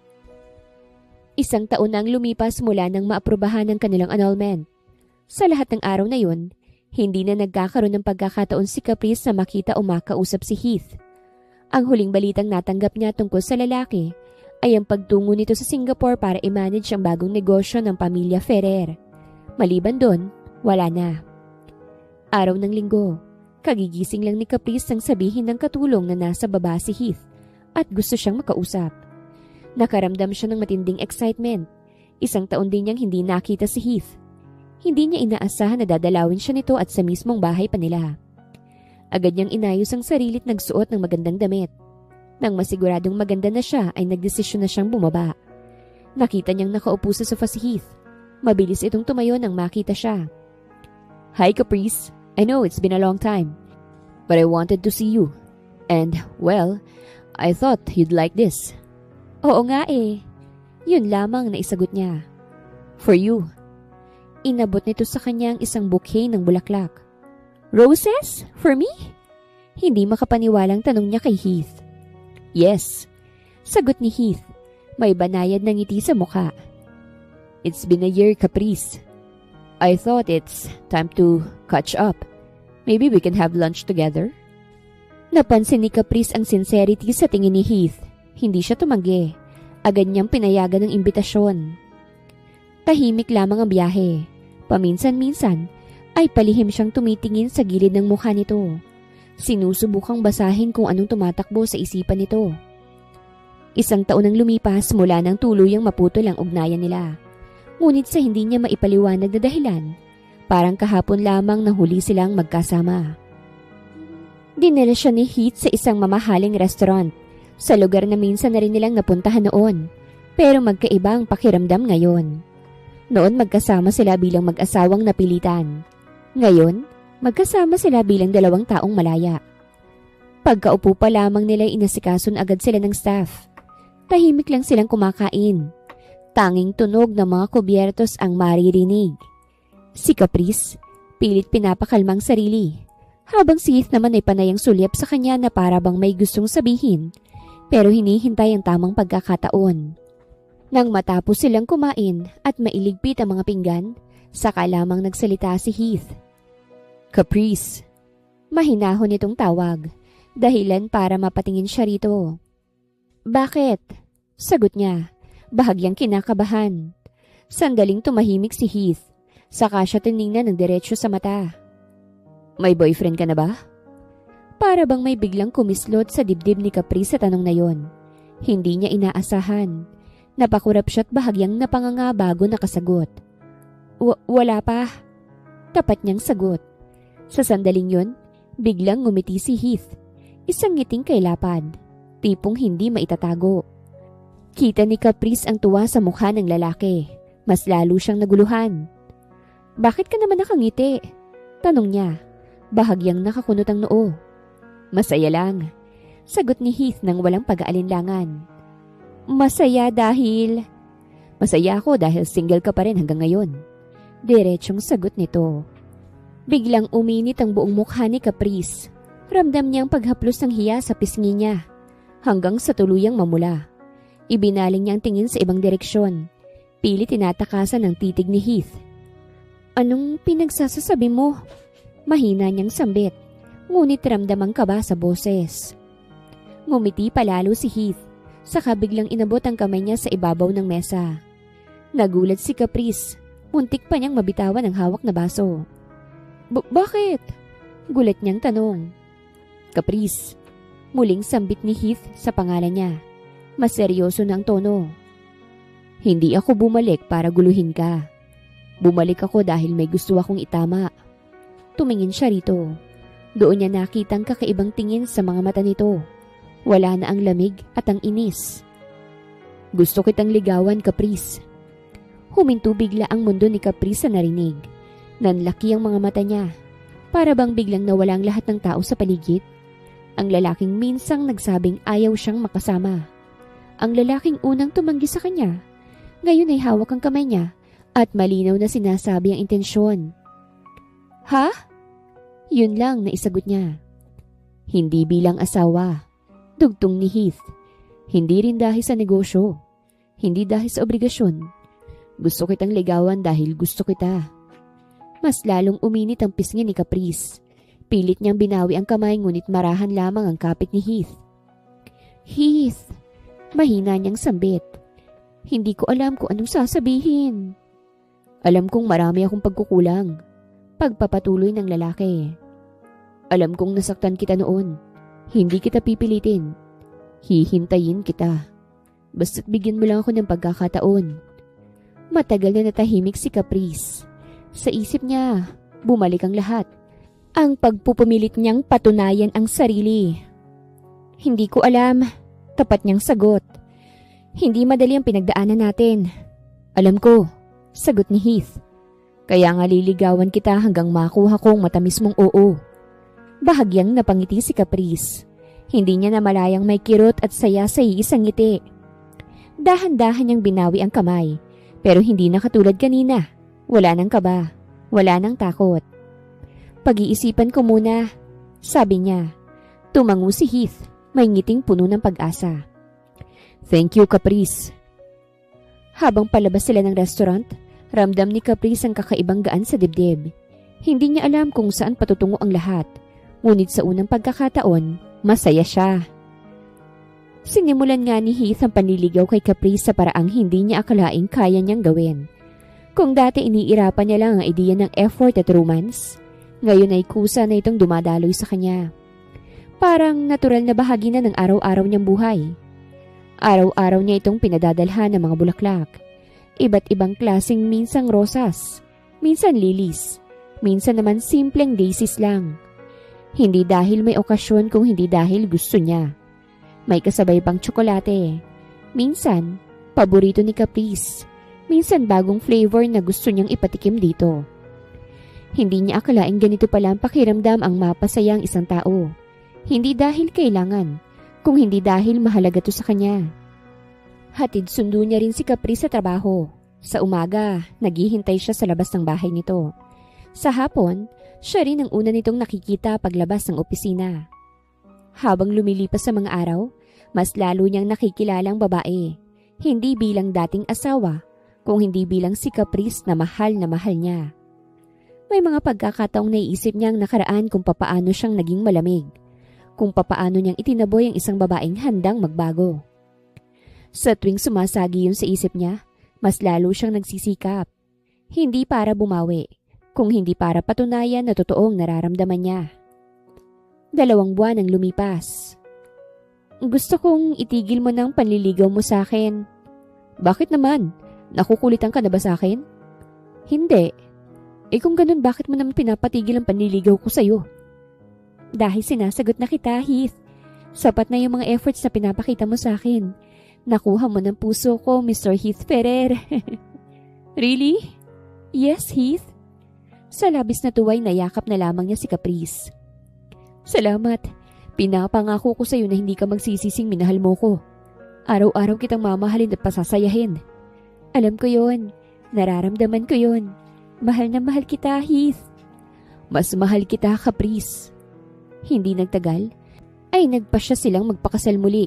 1 taon na ang lumipas mula nang maaprubahan ng kanilang annulment. Sa lahat ng araw na yun, hindi na nagkakaroon ng pagkakataon si Caprice na makita o makausap si Heath. Ang huling balitang natanggap niya tungkol sa lalaki ay ang pagtungo nito sa Singapore para i-manage ang bagong negosyo ng pamilya Ferrer. Maliban doon, wala na. Araw ng linggo, kagigising lang ni Caprice nang sabihin ng katulong na nasa baba si Heath at gusto siyang makausap. Nakaramdam siya ng matinding excitement. 1 taon din niyang hindi nakita si Heath. Hindi niya inaasahan na dadalawin siya nito at sa mismong bahay pa nila. Agad niyang inayos ang sarili at nagsuot ng magandang damit. Nang masiguradong maganda na siya ay nagdesisyon na siyang bumaba. Nakita niyang nakaupo sa sofa si Heath. Mabilis itong tumayo nang makita siya. "Hi Caprice, I know it's been a long time, but I wanted to see you. And, well, I thought you'd like this." "Oo nga eh." Yun lamang na isagot niya. "For you." Inabot nito sa kanya ang isang bouquet ng bulaklak. "Roses? For me?" Hindi makapaniwalang tanong niya kay Heath. "Yes," sagot ni Heath. May banayad na ngiti sa mukha. "It's been a year, Caprice. I thought it's time to catch up. Maybe we can have lunch together?" Napansin ni Caprice ang sincerity sa tingin ni Heath. Hindi siya tumanggi. Agad niyang pinayagan ng imbitasyon. Tahimik lamang ang biyahe. Paminsan-minsan ay palihim siyang tumitingin sa gilid ng mukha nito. Sinusubukang basahin kung anong tumatakbo sa isipan nito. 1 taon ang lumipas mula nang tuluyang maputol ang ugnayan nila. Ngunit sa hindi niya maipaliwanag na dahilan, parang kahapon lamang nahuli silang magkasama. Dinala siya ni Heath sa isang mamahaling restaurant, sa lugar na minsan na rin nilang napuntahan noon, pero magkaiba ang pakiramdam ngayon. Noon magkasama sila bilang mag-asawang napilitan. Ngayon, magkasama sila bilang 2 taong malaya. Pagkaupo pa lamang nila inasikason agad sila ng staff. Tahimik lang silang kumakain. Tanging tunog ng mga kubyertos ang maririnig. Si Caprice, pilit pinapakalmang sarili. Habang si Heath naman ay panayang sulyap sa kanya na para bang may gustong sabihin, pero hinihintay ang tamang pagkakataon. Nang matapos silang kumain at mailigpit ang mga pinggan, saka lamang nagsalita si Heath. "Caprice." Mahinahon itong tawag, dahilan para mapatingin siya rito. "Bakit?" sagot niya, bahagyang kinakabahan. Sandaling tumahimik si Heath, saka siya tiningnan ng diretsyo sa mata. "May boyfriend ka na ba?" Para bang may biglang kumislot sa dibdib ni Caprice sa tanong na yon. Hindi niya inaasahan. Napakurap siya at bahagyang napanganga bago nakasagot. Wala pa." Tapat niyang sagot. Sa sandaling yon, biglang ngumiti si Heath. Isang ngiting kay lapad, tipong hindi maitatago. Kita ni Caprice ang tuwa sa mukha ng lalaki. Mas lalo siyang naguluhan. "Bakit ka naman nakangiti?" tanong niya. Bahagyang nakakunot ang noo. "Masaya lang," sagot ni Heath nang walang pag-aalinlangan. Masaya ako dahil single ka pa rin hanggang ngayon." Diretsyong sagot nito. Biglang uminit ang buong mukha ni Caprice. Ramdam niyang paghaplos ng hiya sa pisngi niya, hanggang sa tuluyang mamula. Ibinaling niya ang tingin sa ibang direksyon. Pilit tinatakasan ng titig ni Heath. "Anong pinagsasasabi mo?" Mahina niyang sambit, ngunit ramdam ang kaba sa boses. Ngumiti palalo si Heath, saka biglang inabot ang kamay niya sa ibabaw ng mesa. Nagulat si Caprice, muntik pa niyang mabitawan ang hawak na baso. Bakit?" gulat niyang tanong. "Caprice," muling sambit ni Heath sa pangalan niya. Mas seryoso na ang tono. "Hindi ako bumalik para guluhin ka. Bumalik ako dahil may gusto akong itama." Tumingin siya rito. Doon niya nakitang kakaibang tingin sa mga mata nito. Wala na ang lamig at ang inis. "Gusto kitang ligawan, Caprice." Huminto bigla ang mundo ni Caprice sa narinig. Nanlaki ang mga mata niya. Para bang biglang nawala ang lahat ng tao sa paligid. Ang lalaking minsang nagsabing ayaw siyang makasama. Ang lalaking unang tumanggi sa kanya. Ngayon ay hawak ang kamay niya at malinaw na sinasabi ang intensyon. "Ha?" Yun lang na isagot niya. Hindi bilang asawa. Dugtong ni Heath. Hindi rin dahil sa negosyo. Hindi dahil sa obligasyon. Gusto kitang ligawan dahil gusto kita. Mas lalong uminit ang pisngi ni Caprice. Pilit niyang binawi ang kamay ngunit marahan lamang ang kapit ni Heath. Heath! Mahina niyang sambit. Hindi ko alam kung anong sasabihin. Alam kong marami akong pagkukulang. Pagpapatuloy ng lalaki. Alam kong nasaktan kita noon. Hindi kita pipilitin. Hihintayin kita. Basta't bigyan mo lang ako ng pagkakataon. Matagal na natahimik si Caprice. Sa isip niya, bumalik ang lahat. Ang pagpupumilit niyang patunayan ang sarili. Hindi ko alam. Tapat niyang sagot. Hindi madali ang pinagdaanan natin. Alam ko, sagot ni Heath. Kaya nga liligawan kita hanggang makuha kong matamis mong oo. Bahagyang napangiti si Caprice. Hindi niya namalayang may kirot at saya sa iisang ngiti. Dahan-dahan niyang binawi ang kamay, pero hindi na katulad kanina. Wala nang kaba, wala nang takot. Pag-iisipan ko muna, sabi niya. Tumango si Heath, may ngiting puno ng pag-asa. Thank you, Caprice. Habang palabas sila ng restaurant, ramdam ni Caprice ang kakaibang gaan sa dibdib. Hindi niya alam kung saan patutungo ang lahat, ngunit sa unang pagkakataon, masaya siya. Sinimulan nga ni Heath ang panliligaw kay Caprice sa paraang hindi niya akalaing kaya niyang gawin. Kung dati iniirapan niya lang ang ideya ng effort at romance, ngayon ay kusa na itong dumadaloy sa kanya. Parang natural na bahagi na ng araw-araw niyang buhay. Araw-araw niya itong pinadadalhan ng mga bulaklak. Iba't ibang klaseng minsang rosas, minsan lilies, minsan naman simpleng daisies lang. Hindi dahil may okasyon kung hindi dahil gusto niya. May kasabay pang tsokolate. Minsan, paborito ni Caprice. Minsan bagong flavor na gusto niyang ipatikim dito. Hindi niya akalaing ganito pala ang pakiramdam ang mapasaya ang isang tao. Hindi dahil kailangan, kung hindi dahil mahalaga to sa kanya. Hatid sundo niya rin si Caprice sa trabaho. Sa umaga, naghihintay siya sa labas ng bahay nito. Sa hapon, siya rin ang una nitong nakikita paglabas ng opisina. Habang lumilipas sa mga araw, mas lalo niyang nakikilalang babae. Hindi bilang dating asawa, kung hindi bilang si Caprice na mahal niya. May mga pagkakataong naiisip niyang nakaraan kung papaano siyang naging malamig. Kung papaano niyang itinaboy ang isang babaeng handang magbago. Sa tuwing sumasagi yun sa isip niya, mas lalo siyang nagsisikap. Hindi para bumawi, kung hindi para patunayan na totoong nararamdaman niya. 2 buwan ang lumipas. Gusto kong itigil mo ng panliligaw mo sa akin. Bakit naman? Nakukulitan ka na ba sa akin? Hindi. Kung ganun, bakit mo naman pinapatigil ang panliligaw ko sa'yo? Dahil sinasagot na kita, Heath. Sapat na yung mga efforts na pinapakita mo sa akin. Nakuha mo ng puso ko, Mr. Heath Ferrer. Really? Yes, Heath. Sa labis na tuway, nayakap na lamang niya si Caprice. Salamat. Pinapangako ko sa'yo na hindi ka magsisising minahal mo ko. Araw-araw kitang mamahalin at pasasayahin. Alam ko yon. Nararamdaman ko yon. Mahal na mahal kita, Heath. Mas mahal kita, Caprice. Hindi nagtagal, ay nagpasya silang magpakasal muli.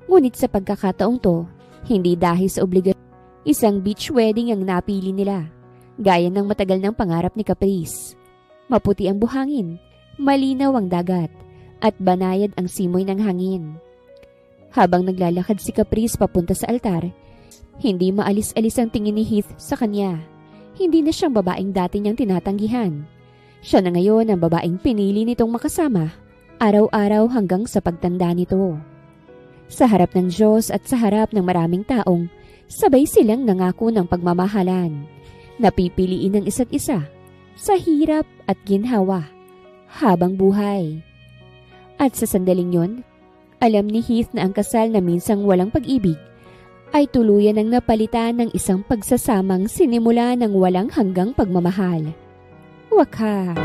Ngunit sa pagkakataong to, hindi dahil sa obligasyon. Isang beach wedding ang napili nila, gaya ng matagal ng pangarap ni Caprice. Maputi ang buhangin, malinaw ang dagat, at banayad ang simoy ng hangin. Habang naglalakad si Caprice papunta sa altar, hindi maalis-alis ang tingin ni Heath sa kanya. Hindi na siyang babaeng dati niyang tinatanggihan. Siya na ngayon ang babaeng pinili nitong makasama, araw-araw hanggang sa pagtanda nito. Sa harap ng Diyos at sa harap ng maraming taong, sabay silang nangako ng pagmamahalan. Napipiliin ng isa't isa, sa hirap at ginhawa, habang buhay. At sa sandaling yon, alam ni Heath na ang kasal na minsang walang pag-ibig, ay tuluyan ng napalitan ng isang pagsasamang sinimula ng walang hanggang pagmamahal. Wakas.